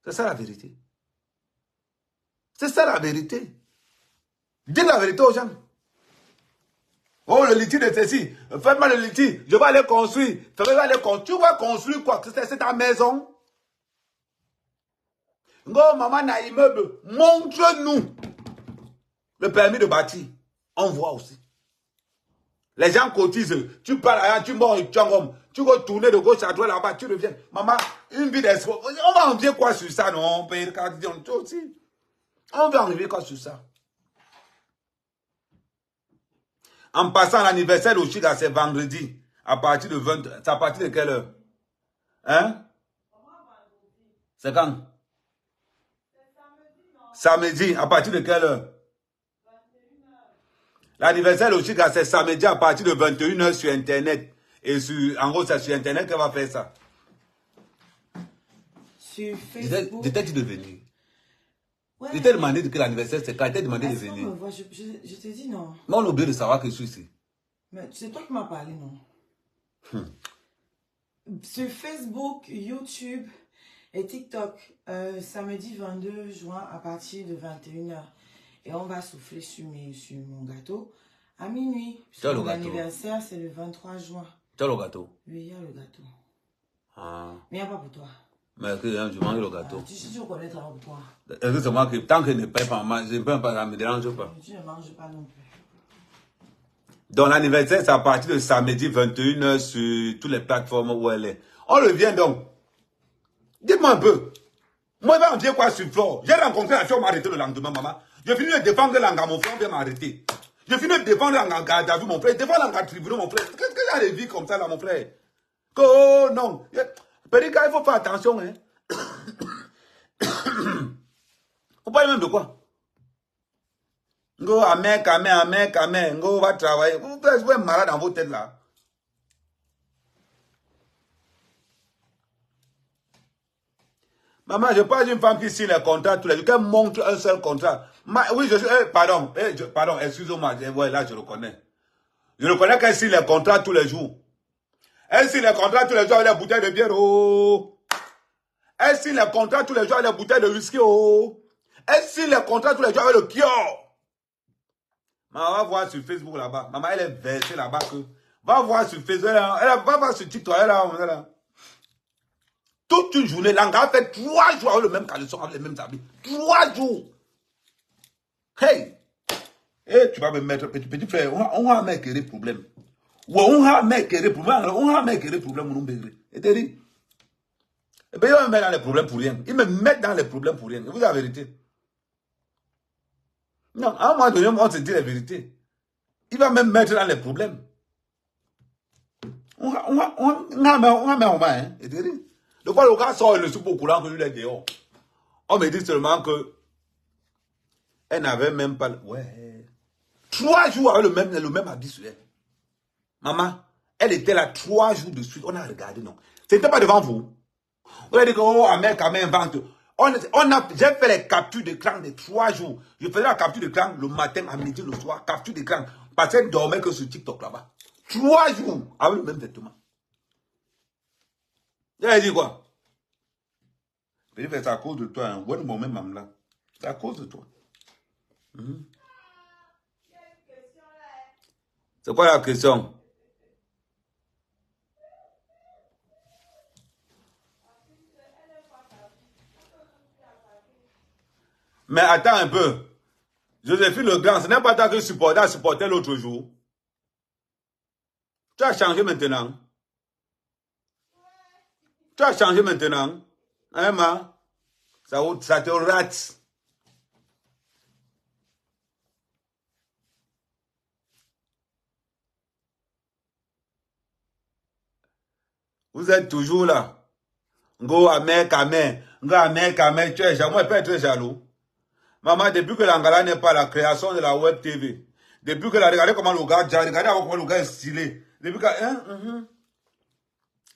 C'est ça la vérité. C'est ça la vérité. Dis la vérité aux gens. Oh, le litige de ceci. Faites-moi le litige. Je vais aller construire. Tu vas construire quoi? C'est ta maison. Oh, maman a immeuble. Montre-nous le permis de bâtir. On voit aussi. Les gens cotisent. Tu parles, tu mords, tu vas tourner de gauche à droite là-bas, tu reviens. Maman, une vie d'espoir. On va enlever quoi sur ça, non? On paye le cardion, toi aussi. On va enlever quoi sur ça? En passant l'anniversaire au Chiga, c'est vendredi. À partir de 20. C'est à partir de quelle heure? Hein? C'est quand? Samedi. À partir de quelle heure? L'anniversaire au Chiga, c'est samedi à partir de 21h sur Internet. Et en gros, c'est sur Internet qu'elle va faire ça. Sur Facebook. J'étais devenu. Ouais. Je t'ai demandé que l'anniversaire, c'est quand je t'ai demandé de venir. Je te dis non. Mais on a oublié de savoir que je suis ici. Mais c'est toi qui m'as parlé, non? Sur Facebook, YouTube et TikTok, samedi 22 juin à partir de 21h. Et on va souffler sur mon gâteau à minuit. Mon anniversaire, c'est le 23 juin. Tu as le gâteau? Oui, il y a le gâteau. Ah. Mais il n'y a pas pour toi. Mais que je mange le gâteau. Tu reconnais pourquoi? Est-ce que c'est moi qui, tant que je ne paye pas, je ne paye pas, ça ne me dérange pas. Tu ne manges pas non plus. Donc l'anniversaire, c'est à partir de samedi 21h sur toutes les plateformes où elle est. On revient donc. Dites-moi un peu. Moi, je vais en dire quoi sur Flore? J'ai rencontré la fille, on m'a arrêté le lendemain, maman. Je finis de défendre l'anga, mon frère vient m'arrêter. Je finis de défendre l'anga, t'as vu mon frère? Défendre l'anga tribunal, mon frère. Qu'est-ce qu'il y a des vies comme ça, là, mon frère? Oh non. Périka, il faut faire attention, hein. Vous parlez même de quoi? Ngo, amen, Ngo, va travailler. Vous êtes malade dans vos têtes, là. Maman, je parle d'une femme qui signe les contrats tous les jours, qu'elle montre un seul contrat. Oui, je suis... pardon, excusez-moi, là, je reconnais. Je reconnais qu'elle signe les contrats tous les jours. Elle signe les contrats tous les jours avec les bouteilles de bière, oh. Elle signe les contrats tous les jours avec les bouteilles de whisky, oh. Elle signe les contrats tous les jours avec le kior. Maman, va voir sur Facebook là-bas. Maman, elle est versée là-bas. Va voir sur Facebook, va voir sur TikTok, là. Toute une journée, l'anga fait 3 jours avec le même caleçon, avec les mêmes habits. 3 jours. Hey! Hey, tu vas me mettre, petit frère, on a un mec qui a des problèmes. Ouais, on a un mec qui a des problèmes. On a un mec qui a des problèmes, on a et t'es dit. Et bien, il me met dans les problèmes pour rien. Il me met dans les problèmes pour rien. Vous avez la vérité. Non, à un moment donné, on se dit la vérité. Il va me mettre dans les problèmes. On a hein. Et t'es dit. Le fois, le gars sort le soupe au courant que lui est dehors. On me dit seulement que elle n'avait même pas... Ouais. 3 jours avec le même habit sur elle. Maman, elle était là 3 jours de suite. On a regardé, non. Ce n'était pas devant vous. On a dit que, oh, Amérique, invente. J'ai fait les captures d'écran de 3 jours. Je faisais la capture d'écran le matin, à midi, le soir. Capture d'écran. Parce qu'elle dormait que sur TikTok là-bas. 3 jours avec le même vêtement. Elle a dit quoi? C'est à cause de toi. Hein. C'est à cause de toi. C'est quoi la question? Mais attends un peu. Joséphine Legrand, ce n'est pas toi que supportait l'autre jour. Tu as changé maintenant. Tu as changé maintenant. Hein, ma? Ça te rate. Vous êtes toujours là. Ngo amen, Ngo amen, tu es jaloux. Moi, je peux être jaloux. Maman, depuis que l'Angala n'est pas la création de la web TV, depuis que regardez comment le gars, regardez comment le gars est stylé. Depuis que,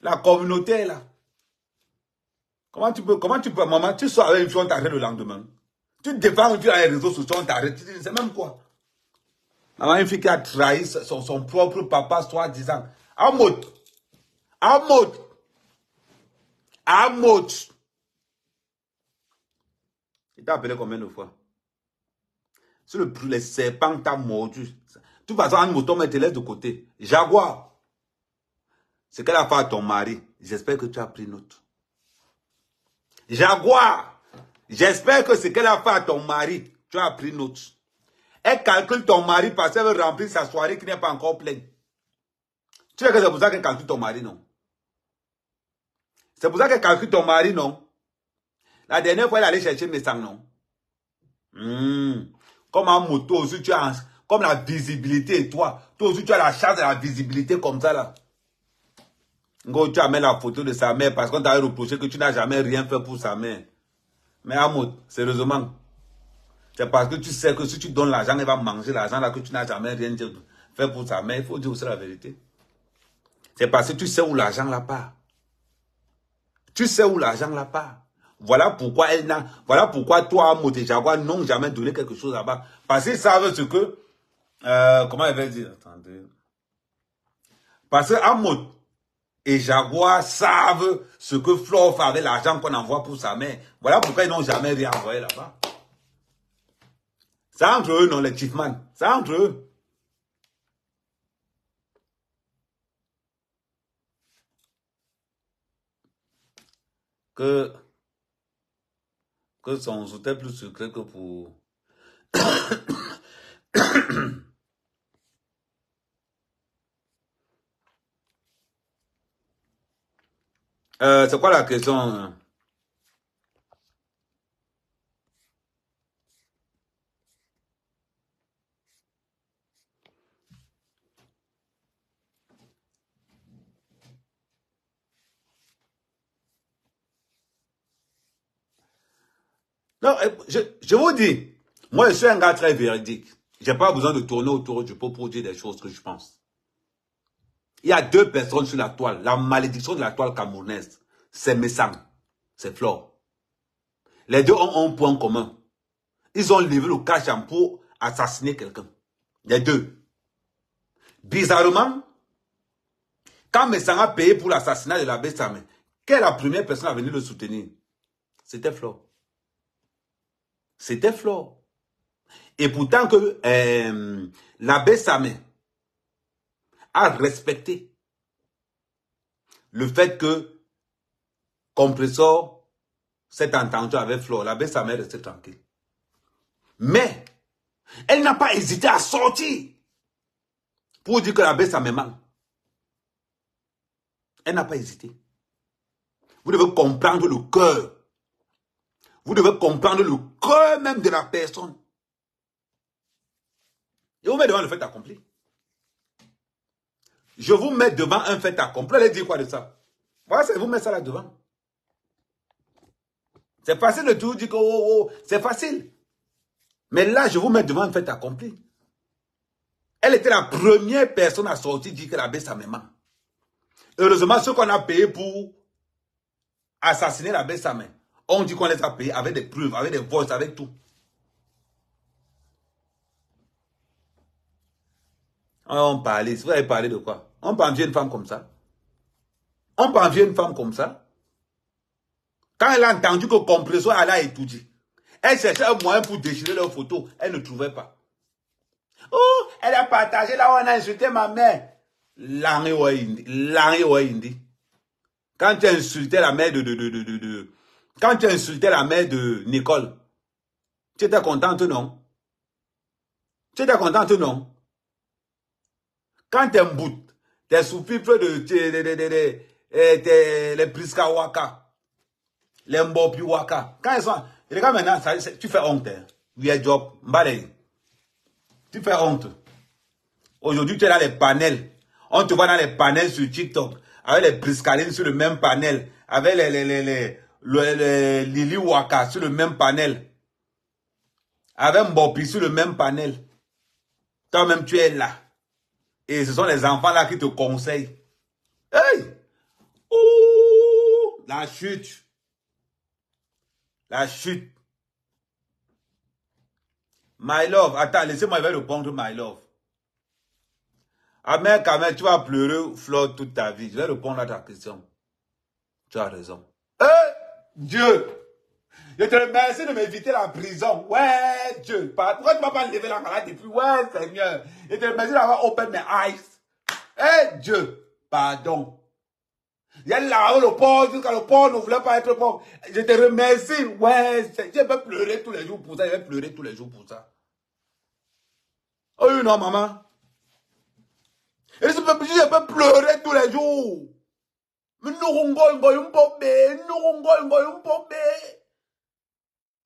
la communauté est là. Comment tu peux, maman, tu sors avec une fille, on t'arrête le lendemain. Tu défends une fille dans les réseaux sociaux, on t'arrête. C'est même quoi? Maman, une fille qui a trahi son propre papa, soi-disant. Amot. Il t'a appelé combien de fois? Si les serpents t'a mordu. De toute façon, un mouton, mais te laisse de côté. Jaguar. Ce qu'elle a fait à ton mari, j'espère que tu as pris note. Jaguar. J'espère que ce qu'elle a fait à ton mari, tu as pris note. Elle calcule ton mari parce qu'elle veut remplir sa soirée qui n'est pas encore pleine. Tu sais que c'est pour ça qu'elle calcule ton mari, non? C'est pour ça qu'elle calcule ton mari, non? La dernière fois, elle allait chercher mes sangs, non? Comme en moto, aussi, tu as, comme la visibilité, et toi aussi, tu as la chance de la visibilité comme ça, là. Ngo, tu amènes la photo de sa mère parce qu'on t'a reproché que tu n'as jamais rien fait pour sa mère. Mais Amout, sérieusement, c'est parce que tu sais que si tu donnes l'argent, elle va manger l'argent là que tu n'as jamais rien fait pour sa mère. Il faut dire aussi la vérité. C'est parce que tu sais où l'argent la part. Tu sais où l'argent la part. Voilà pourquoi voilà pourquoi toi, Amout et Jaguar n'ont jamais donné quelque chose là-bas. Parce qu'ils savent ce que, comment elle va dire, attendez. Parce que Amout et Jaguar savent ce que Flore fait avec l'argent qu'on envoie pour sa mère. Voilà pourquoi ils n'ont jamais rien envoyé là-bas. C'est entre eux, non, les chiefman. C'est entre eux. que son soutien plus secret que pour... c'est quoi la question? Non, je vous dis, moi je suis un gars très véridique. Je n'ai pas besoin de tourner autour du pot pour dire des choses que je pense. Il y a 2 personnes sur la toile. La malédiction de la toile camerounaise, c'est Messang, c'est Flore. Les deux ont un point commun. Ils ont levé le cachan pour assassiner quelqu'un. Les deux. Bizarrement, quand Messang a payé pour l'assassinat de l'abbé Samé, quelle est la première personne à venir le soutenir? C'était Flore. C'était Flore. Et pourtant que l'abbé Samé a respecté le fait que Compressor s'est entendu avec Flore. L'abbé Samé est resté tranquille. Mais, elle n'a pas hésité à sortir pour dire que l'abbé Samé ment. Elle n'a pas hésité. Vous devez comprendre le cœur. Vous devez comprendre le cœur même de la personne. Je vous mets devant le fait accompli. Je vous mets devant un fait accompli. Elle dit quoi de ça? Voilà, c'est vous mettre ça là devant. C'est facile de tout dire que c'est facile. Mais là, je vous mets devant un fait accompli. Elle était la première personne à sortir dire que l'abbé Samé ment. Heureusement, ceux qu'on a payés pour assassiner l'abbé Samé, on dit qu'on les a payés avec des preuves, avec des voices, avec tout. On parlait, vous avez parlé de quoi? On peut envier une femme comme ça? On peut envier une femme comme ça? Quand elle a entendu que Compressor allait étudier, elle cherchait un moyen pour déchirer leurs photos, elle ne trouvait pas. Oh, elle a partagé là où on a insulté ma mère. Langue Indi. Quand tu insultais la mère quand tu insultais la mère de Nicole, tu étais contente, non? Tu étais contente, non? Quand tu emboutes, tes sous-fifres les Priska Waka, les Mbopi Waka, quand ils sont... Regarde maintenant, tu fais honte. Oui, job, Mbalé. Tu fais honte. Aujourd'hui, tu es dans les panels. On te voit dans les panels sur TikTok, avec les Priscaline sur le même panel, avec les Lili Waka sur le même panel, avec Mbopi sur le même panel. Toi-même, tu es là. Et ce sont les enfants là qui te conseillent. Hey! Ouh! La chute. La chute. My love. Attends, laissez-moi répondre, my love. Ah, mais quand même, tu vas pleurer, Flore, toute ta vie. Je vais répondre à ta question. Tu as raison. Dieu! Je te remercie de m'éviter la prison. Ouais, Dieu. Pourquoi tu ne m'as pas levé la malade depuis? Ouais, Seigneur. Je te remercie d'avoir open my eyes. Dieu. Pardon. Il y a là le pauvre, jusqu'à le pauvre ne voulait pas être pauvre. Je te remercie. Ouais, je vais pleurer tous les jours pour ça. Je vais pleurer tous les jours pour ça. Oh non, maman. Et je peux pleurer tous les jours. Mais nous,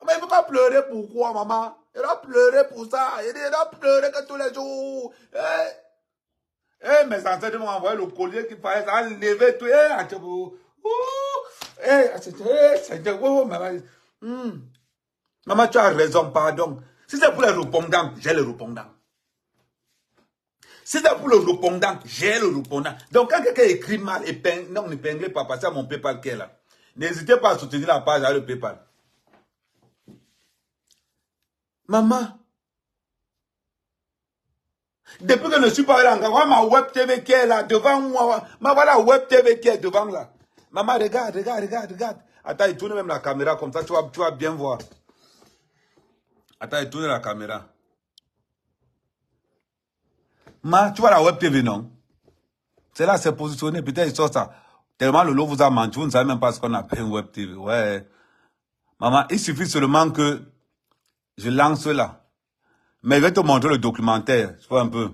mais il ne peut pas pleurer pourquoi, maman? Il doit pleurer pour ça. Il doit pleurer que tous les jours. Mes ancêtres m'ont envoyé le collier qu'il fallait, ça a levé tout. Maman, tu as raison, pardon. Si c'est pour les répondants, j'ai le répondant. Si c'est pour le répondant, j'ai le répondant. Donc, quand quelqu'un écrit mal, non, n'épinglez pas, passez à mon PayPal qui est là. N'hésitez pas à soutenir la page avec le PayPal. Maman, depuis que je ne suis pas là, voilà ma web TV qui est là, devant moi. Voilà la web TV qui est devant là. Maman, regarde. Attends, il tourne même la caméra comme ça, tu vas bien voir. Attends, il tourne la caméra. Tu vois la web TV, non? C'est là, c'est positionné, peut-être il sort ça. Tellement Lolo vous a menti, vous ne savez même pas ce qu'on appelle une web TV. Ouais. Maman, il suffit seulement que je lance là. Mais je vais te montrer le documentaire. Tu vois un peu.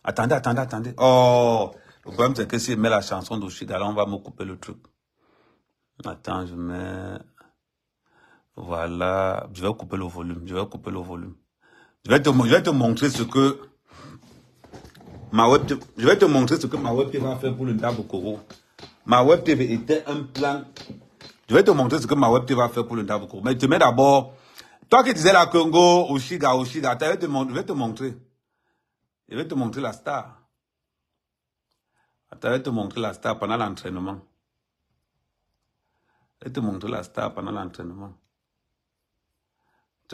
Attendez. Oh, le problème c'est que si je mets la chanson d'Oshiga, là, on va me couper le truc. Attends, je mets... Voilà. Je vais couper le volume. Je vais te montrer ce que ma web TV... Je vais te montrer ce que ma web TV va faire pour le Ndabo Koro. Ma web TV était un plan... Je vais te montrer ce que ma web TV va faire pour le Ndabo Koro. Mais je te mets d'abord... Toi qui disais la Congo, Oshiga, je vais te montrer. Je vais te montrer la star. Attends, je vais te montrer la star pendant l'entraînement. Tu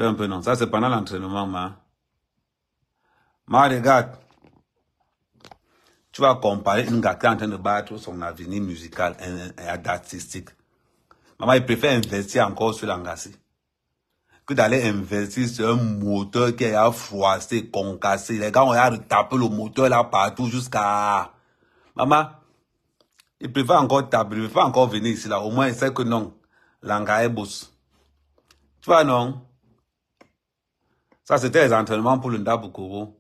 vois un peu, non? Ça, c'est pendant l'entraînement, Ma, regarde. Tu vas comparer une gars qui est en train de battre son avenir musical et artistique. Maman, il préfère investir encore sur l'engassé que d'aller investir sur un moteur qui est froissé, concassé. Les gars, on a retapé le moteur là partout jusqu'à... Maman, il préfère encore taper, il préfère encore venir ici là. Au moins, il sait que non, l'engrais bosse. Tu vois, non? Ça, c'était les entraînements pour le Ndabo Koro.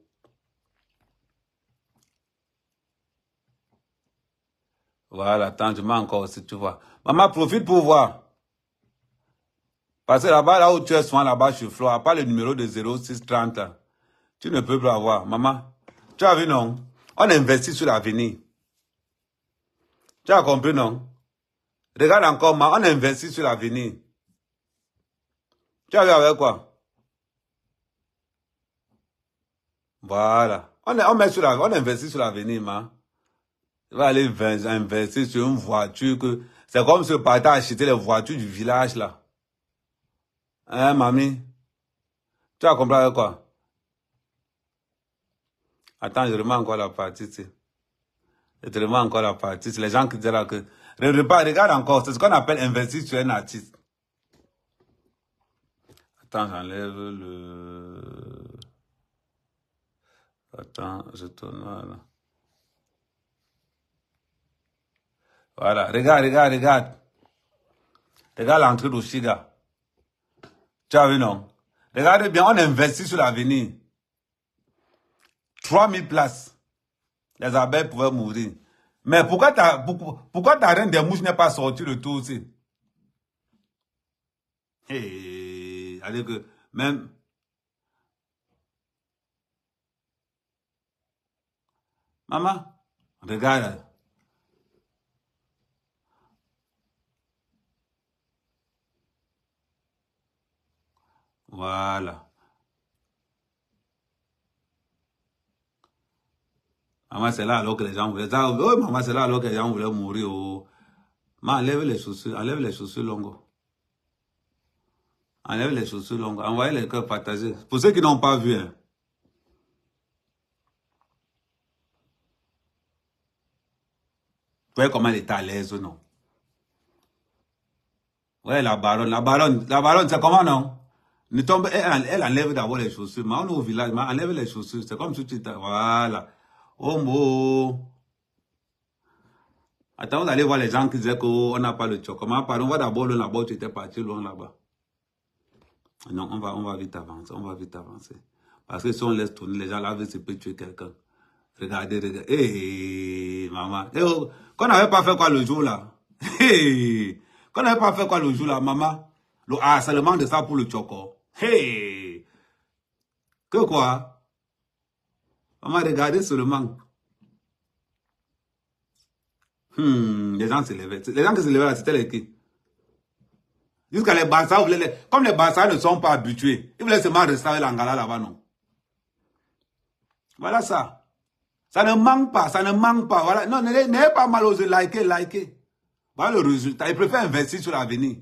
Voilà, attends, je mets encore si tu vois. Maman, profite pour voir. Parce que là-bas, là où tu es souvent là-bas chez Flo, à part le numéro de 0630, là, tu ne peux plus avoir. Maman, tu as vu, non? On investit sur l'avenir. Tu as compris, non? Regarde encore, on investit sur l'avenir. Tu as vu avec quoi? Voilà. On investit sur l'avenir, ma. Tu vas aller investir sur une voiture que... C'est comme si tu partais acheter les voitures du village, là. Hein, mamie? Tu as compris avec quoi? Attends, je remets encore la partie, tu sais. Je te remets encore la partie. C'est les gens qui disent là que... Regarde encore, c'est ce qu'on appelle investir sur un artiste. Attends, j'enlève le... Attends, je tourne là. Voilà, regarde. Regarde l'entrée d'Oshiga. Tu as vu, non? Regardez bien, on investit sur l'avenir. 3000 places. Les abeilles pouvaient mourir. Mais pourquoi ta reine des mouches n'est pas sortie le tour aussi? Hey, allez que même... Maman, regarde. Voilà. Maman, c'est là alors que les gens voulaient... Oh, maman, c'est là alors que les gens voulaient mourir. Oh. Maman, enlève les chaussures longues. Enlève les chaussures longues. Envoyez les cœurs partagés. Pour ceux qui n'ont pas vu, hein. Vous voyez comment elle est à l'aise ou non? Ouais, la baronne, c'est comment, non? Ne tombe, elle enlève d'abord les chaussures. Mais on est au village, mais enlève les chaussures. C'est comme si tu étais... Voilà. Oh, mo. Attends, vous allez voir les gens qui disaient qu'on n'a pas le choc. Comment, pardon, on va d'abord là-bas, tu étais parti loin là-bas. Non, on va vite avancer. Parce que si on laisse tourner, les gens là, ça peut tuer quelqu'un. Regardez. Hey, maman. Hey, oh, qu'on n'avait pas fait quoi le jour là? Hey, qu'on n'avait pas fait quoi le jour là, maman? Le harcèlement de ça pour le choco. Hey! Que quoi? Maman, regardez seulement. Les gens se levaient. Les gens qui se levaient là, c'était les qui? Jusqu'à les Barça, comme les Barça ne sont pas habitués, ils voulaient seulement restaurer l'Angala là-bas, non? Voilà ça. Ça ne manque pas. Voilà. Non, n'ayez pas mal osé liker. Voilà le résultat. Ils préfèrent investir sur l'avenir.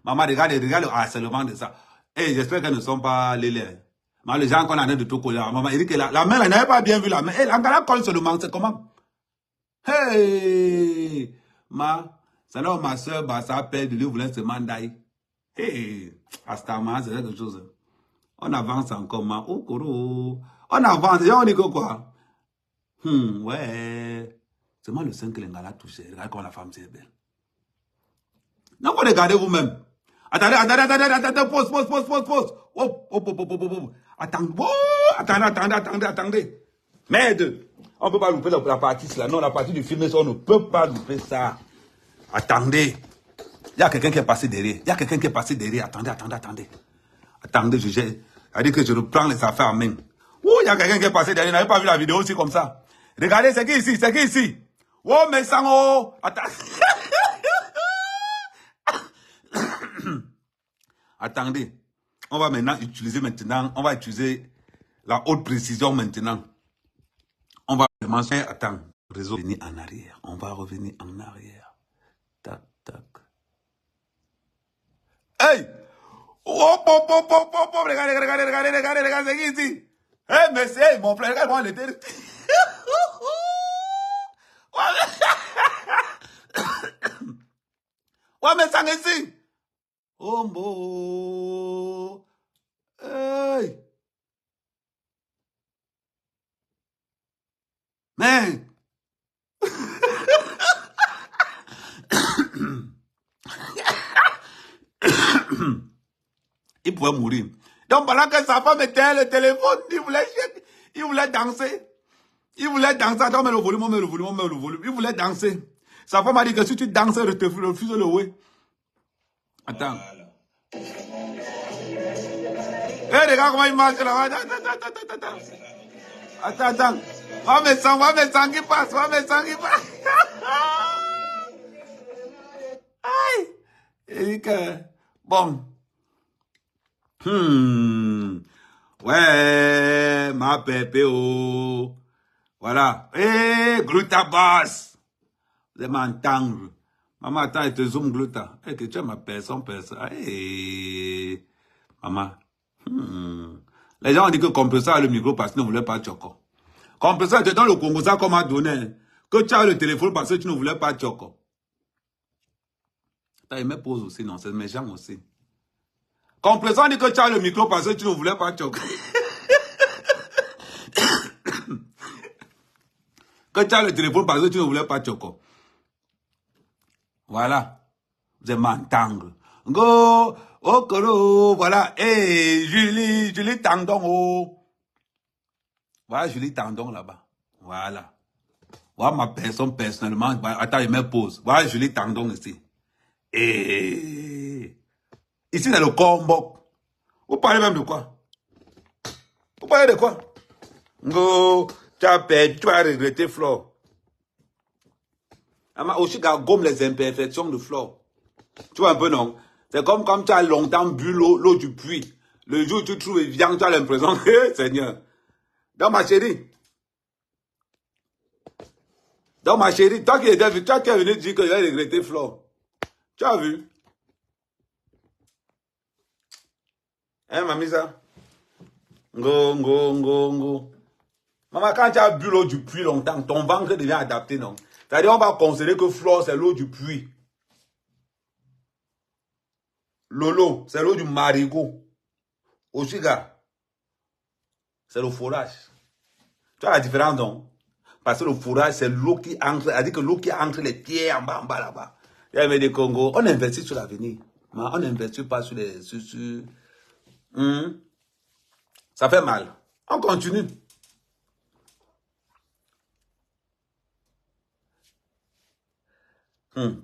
Maman, regarde le harcèlement de ça. Et j'espère qu'elles ne sont pas les lèvres. Mais les gens qu'on a de tout coller. Maman, il dit que la main, elle n'avait pas bien vu la main. Et l'Angala colle seulement, c'est comment? Hey! C'est là où ma soeur, ça perd de lui, voulait se mandailler. Hey! Astama, c'est quelque chose. On avance encore, ma. Oh, koro. On avance, on dit que quoi? Ouais. Seulement le sein que l'Ingala a touché. Regardez comment la femme c'est belle. Donc, regardez vous-même. Attendez, pause. Attendez. Merde. On ne peut pas louper la partie là. Non, la partie du film, on ne peut pas louper ça. Attendez. Il y a quelqu'un qui est passé derrière. Attendez. Attendez, j'ai dit que je reprends les affaires en main. Oh, il y a quelqu'un qui est passé derrière. Vous n'avez pas vu la vidéo aussi comme ça. Regardez, c'est qui ici? Oh, mais ça, oh. Attendez. On va utiliser la haute précision maintenant. On va commencer. Attends. Réseau. Revenir en arrière. On va revenir en arrière. Tac. Hey! Oh, regardez, c'est qui ici? Hey, mais c'est mon frère, regarde-moi le terre. Ouais, mais ça ici. Oh, bon. Hey! Mais! Il pouvait mourir. Donc, pendant que sa femme était le téléphone, il voulait danser. Attends, mets le volume. Il voulait danser. Sa femme a dit que si tu danses, elle te refuse le ouais. Attends. Hé, regarde comment il marche là. Attends. Va mes sangs qui passe. Aïe. Il dit que, bon. Ouais, ma pépé, oh. Voilà. Glutabas. Vous allez m'entendre. Maman, attends, elle te zoom gluta. Que tu es ma personne. Maman. Les gens ont dit que compresseur a le micro parce qu'ils ne voulaient pas Tchoko. Compresseur, tu es dans le Congo, ça qu'on m'a donné. Que tu as le téléphone parce que tu ne voulais pas Tchoko. Attends, il me pose aussi, non, c'est méchant aussi. Compresseur dit que tu as le micro parce que tu ne voulais pas Tchoko. Que tu as le téléphone parce que tu ne voulais pas Tchoko. Voilà. Vous allez m'entendre. Go, okoro, voilà. Julie Tandon, oh. Voilà, Julie Tandon là-bas. Voilà. Voilà ma personne personnellement. Attends, il me pose. Voilà, Julie Tandon ici. Ici, c'est le combo. Vous parlez même de quoi? Go, tu as regretté Flore. Aussi, gomme les imperfections de Flore. Tu vois un peu, non? C'est comme tu as longtemps bu l'eau du puits. Le jour où tu trouves viande, tu as l'impression que, Seigneur. Donc, ma chérie, toi qui es venu dire que j'ai regretté Flore. Tu as vu? Hein, mamisa? Go. Maman, quand tu as bu l'eau du puits longtemps, ton ventre devient adapté, non? C'est-à-dire, on va considérer que Flore, c'est l'eau du puits. Lolo, c'est l'eau du marigot. Oshiga, c'est le fourrage. Tu vois la différence, non? Parce que le fourrage, c'est l'eau qui entre, c'est-à-dire que l'eau qui entre les pierres en bas là-bas. Il y avait des Congo. On investit sur l'avenir. On n'investit pas sur les... Ça fait mal. On continue.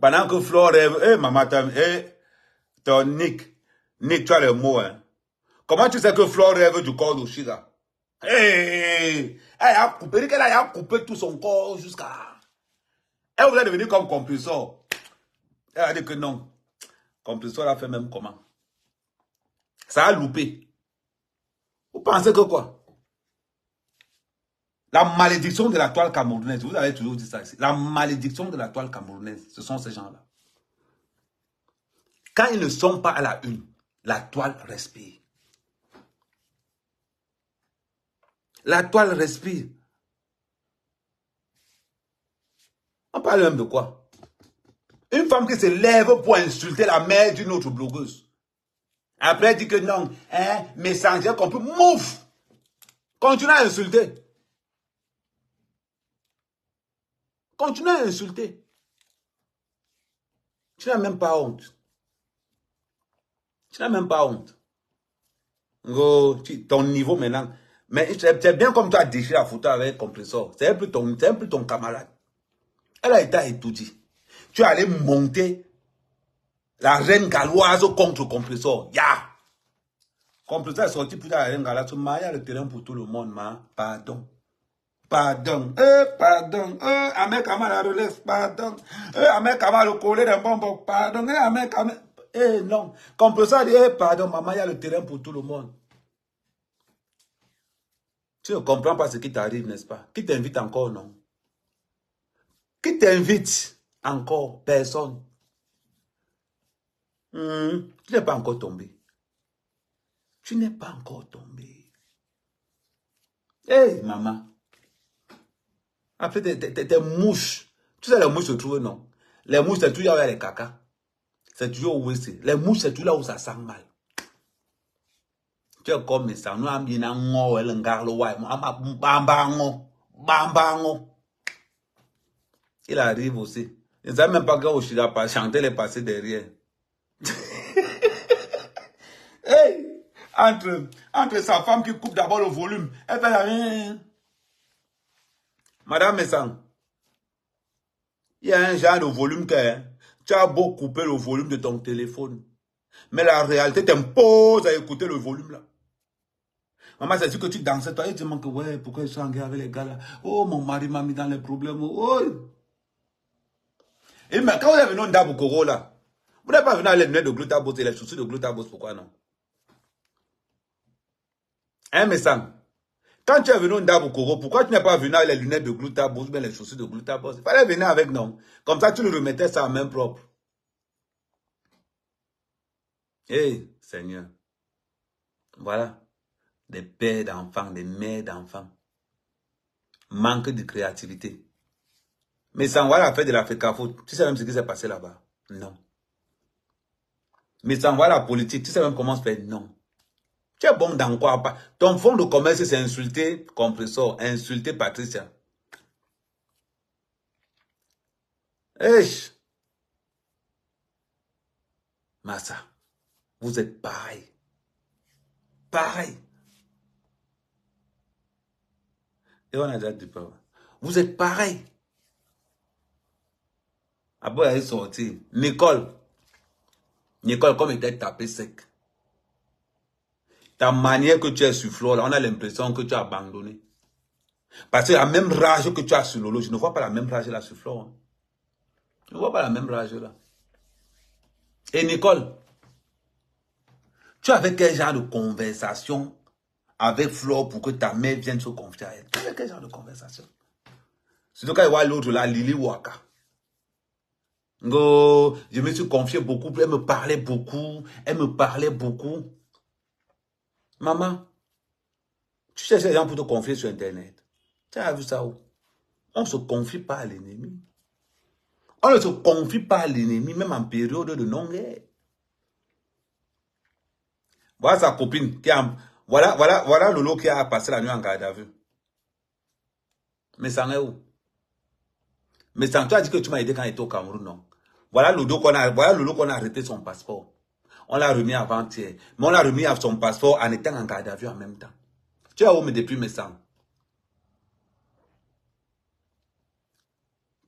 Pendant que Flore rêve, maman, ton Nick, tu as le mot, hein. Comment tu sais que Flore rêve du corps d'Oshiga? Elle a coupé tout son corps jusqu'à... Elle voulait devenir comme Compressor. Elle a dit que non. Compressor a fait même comment? Ça a loupé. Vous pensez que quoi? La malédiction de la toile camerounaise. Vous avez toujours dit ça ici. La malédiction de la toile camerounaise. Ce sont ces gens-là. Quand ils ne sont pas à la une, la toile respire. La toile respire. On parle même de quoi? Une femme qui se lève pour insulter la mère d'une autre blogueuse. Après, elle dit que non, messager qu'on peut move. Continue à insulter. Continue à insulter. Tu n'as même pas honte. Tu n'as même pas honte. Ton niveau maintenant. Mais c'est bien comme tu as déchiré la photo avec Compressor. C'est un peu ton camarade. Elle a été étudiée. Tu es allé monter la reine galloise contre Compressor. Compressor est sorti pour la reine galloise. Il y a le terrain pour tout le monde. Pardon. Pardon. Pardon. Ahmed Kamal a relève. Pardon. Ahmed Kamal a collé d'un bonbon. Pardon. Ahmed Kamal. Non. Compressor dit pardon, maman, il y a le terrain pour tout le monde. Tu ne comprends pas ce qui t'arrive, n'est-ce pas? Qui t'invite encore, non? Qui t'invite encore? Personne. Tu n'es pas encore tombé. Tu n'es pas encore tombé. Hey, maman. Après, tes mouches. Tu sais, les mouches se trouvent, non? Les mouches, c'est toujours avec les caca. C'est toujours où c'est. Les mouches, c'est toujours là où ça sent mal. Tu es comme ça. Nous avons bien un il arrive aussi. Il ne savait même pas que Oshira pas chanter les passés derrière. Hey, entre sa femme qui coupe d'abord le volume, elle fait rien. Madame Messang, il y a un genre de volume que tu as beau couper le volume de ton téléphone. Mais la réalité t'impose à écouter le volume là. Maman, c'est sûr que tu dansais, toi, et tu demandes que ouais, pourquoi je suis en guerre avec les gars là? Oh, mon mari m'a mis dans les problèmes. Oh. Et mais quand vous êtes venu au Ndabukoro là, vous n'êtes pas venu avec les lunettes de Glutabos et les chaussures de Glutabos, pourquoi non? Hein, Messang? Quand tu es venu au Ndabukoro, pourquoi tu n'es pas venu avec les lunettes de Glutabos, mais les chaussures de Glutabos? Il fallait venir avec, non? Comme ça, tu le remettais ça en main propre. Hey, Seigneur. Voilà. Des pères d'enfants, des mères d'enfants. Manque de créativité. Mais sans voir la fête de la FECAFO, tu sais même ce qui s'est passé là-bas? Non. Mais sans voir la politique, tu sais même comment se fait? Non. Tu es bon dans quoi? Ton fonds de commerce, c'est insulter Compressor, insulter Patricia. Eich. Massa, vous êtes pareil. Pareil. Et on a déjà dit pas. Vous êtes pareil. Après, elle est sortie. Nicole, comme elle était tapée sec. Ta manière que tu es sur Flo, là, on a l'impression que tu as abandonné. Parce que la même rage que tu as sur Lolo, je ne vois pas la même rage là sur Flo. Hein. Je ne vois pas la même rage là. Et Nicole, tu avais quel genre de conversation avec Flo pour que ta mère vienne se confier à elle? Tu avais quel genre de conversation? Surtout quand il voit l'autre là, Lily Waka. Oh, je me suis confié beaucoup, elle me parlait beaucoup, Maman, tu cherches les gens pour te confier sur Internet. Tu as vu ça où? On ne se confie pas à l'ennemi. On ne se confie pas à l'ennemi, même en période de non-guerre. Voilà sa copine qui a... Voilà Lolo qui a passé la nuit en garde à vue. Mais ça en est où? Mais ça, tu as dit que tu m'as aidé quand il était au Cameroun, non? Voilà Lolo qu'on a arrêté son passeport. On l'a remis avant-hier. Mais on l'a remis à son passeport en étant en garde à vue en même temps. Tu es où depuis mes sangs?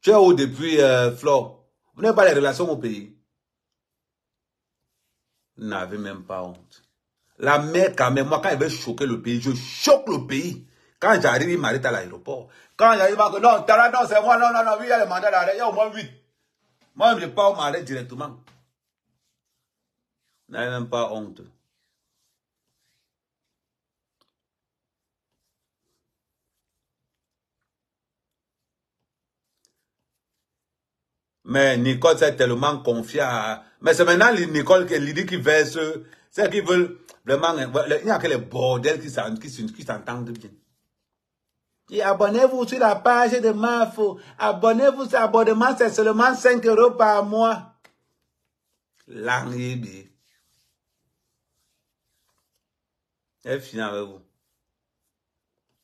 Tu es où depuis Flore? Vous n'avez pas les relations au pays? Vous n'avez même pas honte. La mère, quand même, moi, quand elle veut choquer le pays, je choque le pays. Quand j'arrive, il m'arrête à l'aéroport. Quand j'arrive, il dit non, c'est moi, non, oui, il y a le mandat d'arrêt, il y a au moins 8. Moi, je ne pas, on m'arrête directement. Vous n'avez même pas honte. Mais Nicole s'est tellement confiée à... Mais c'est maintenant Nicole qui verse... C'est qui veulent vraiment... Il n'y a que les bordels qui s'entendent bien. Et abonnez-vous sur la page de Mafo. Abonnez-vous sur l'abonnement, c'est seulement 5 € par mois. L'année. Elle finit avec vous.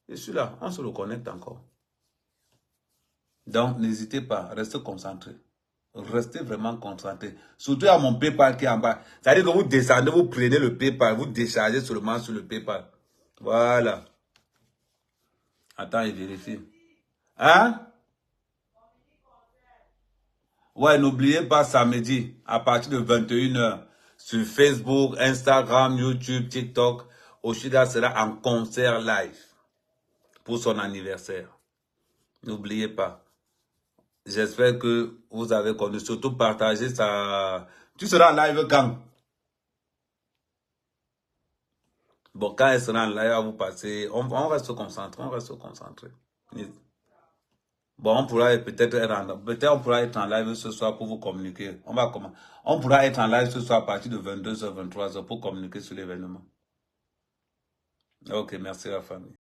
Je suis là, on se reconnecte encore. Donc, n'hésitez pas, restez concentrés. Restez vraiment concentrés. Surtout à mon PayPal qui est en bas. C'est-à-dire que vous descendez, vous prenez le PayPal, vous déchargez seulement sur le PayPal. Voilà. Attends, il vérifie. Hein? Ouais, n'oubliez pas samedi, à partir de 21 h, sur Facebook, Instagram, YouTube, TikTok, Oshida sera en concert live pour son anniversaire. N'oubliez pas. J'espère que vous avez connu. Surtout partager ça. Tu seras en live quand? Bon, quand elle sera en live, vous passer. On reste concentré. On reste concentré. Bon, on pourra peut-être être en live ce soir pour vous communiquer. On pourra être en live ce soir à partir de 22 h, 23 h pour communiquer sur l'événement. Ok, merci la famille.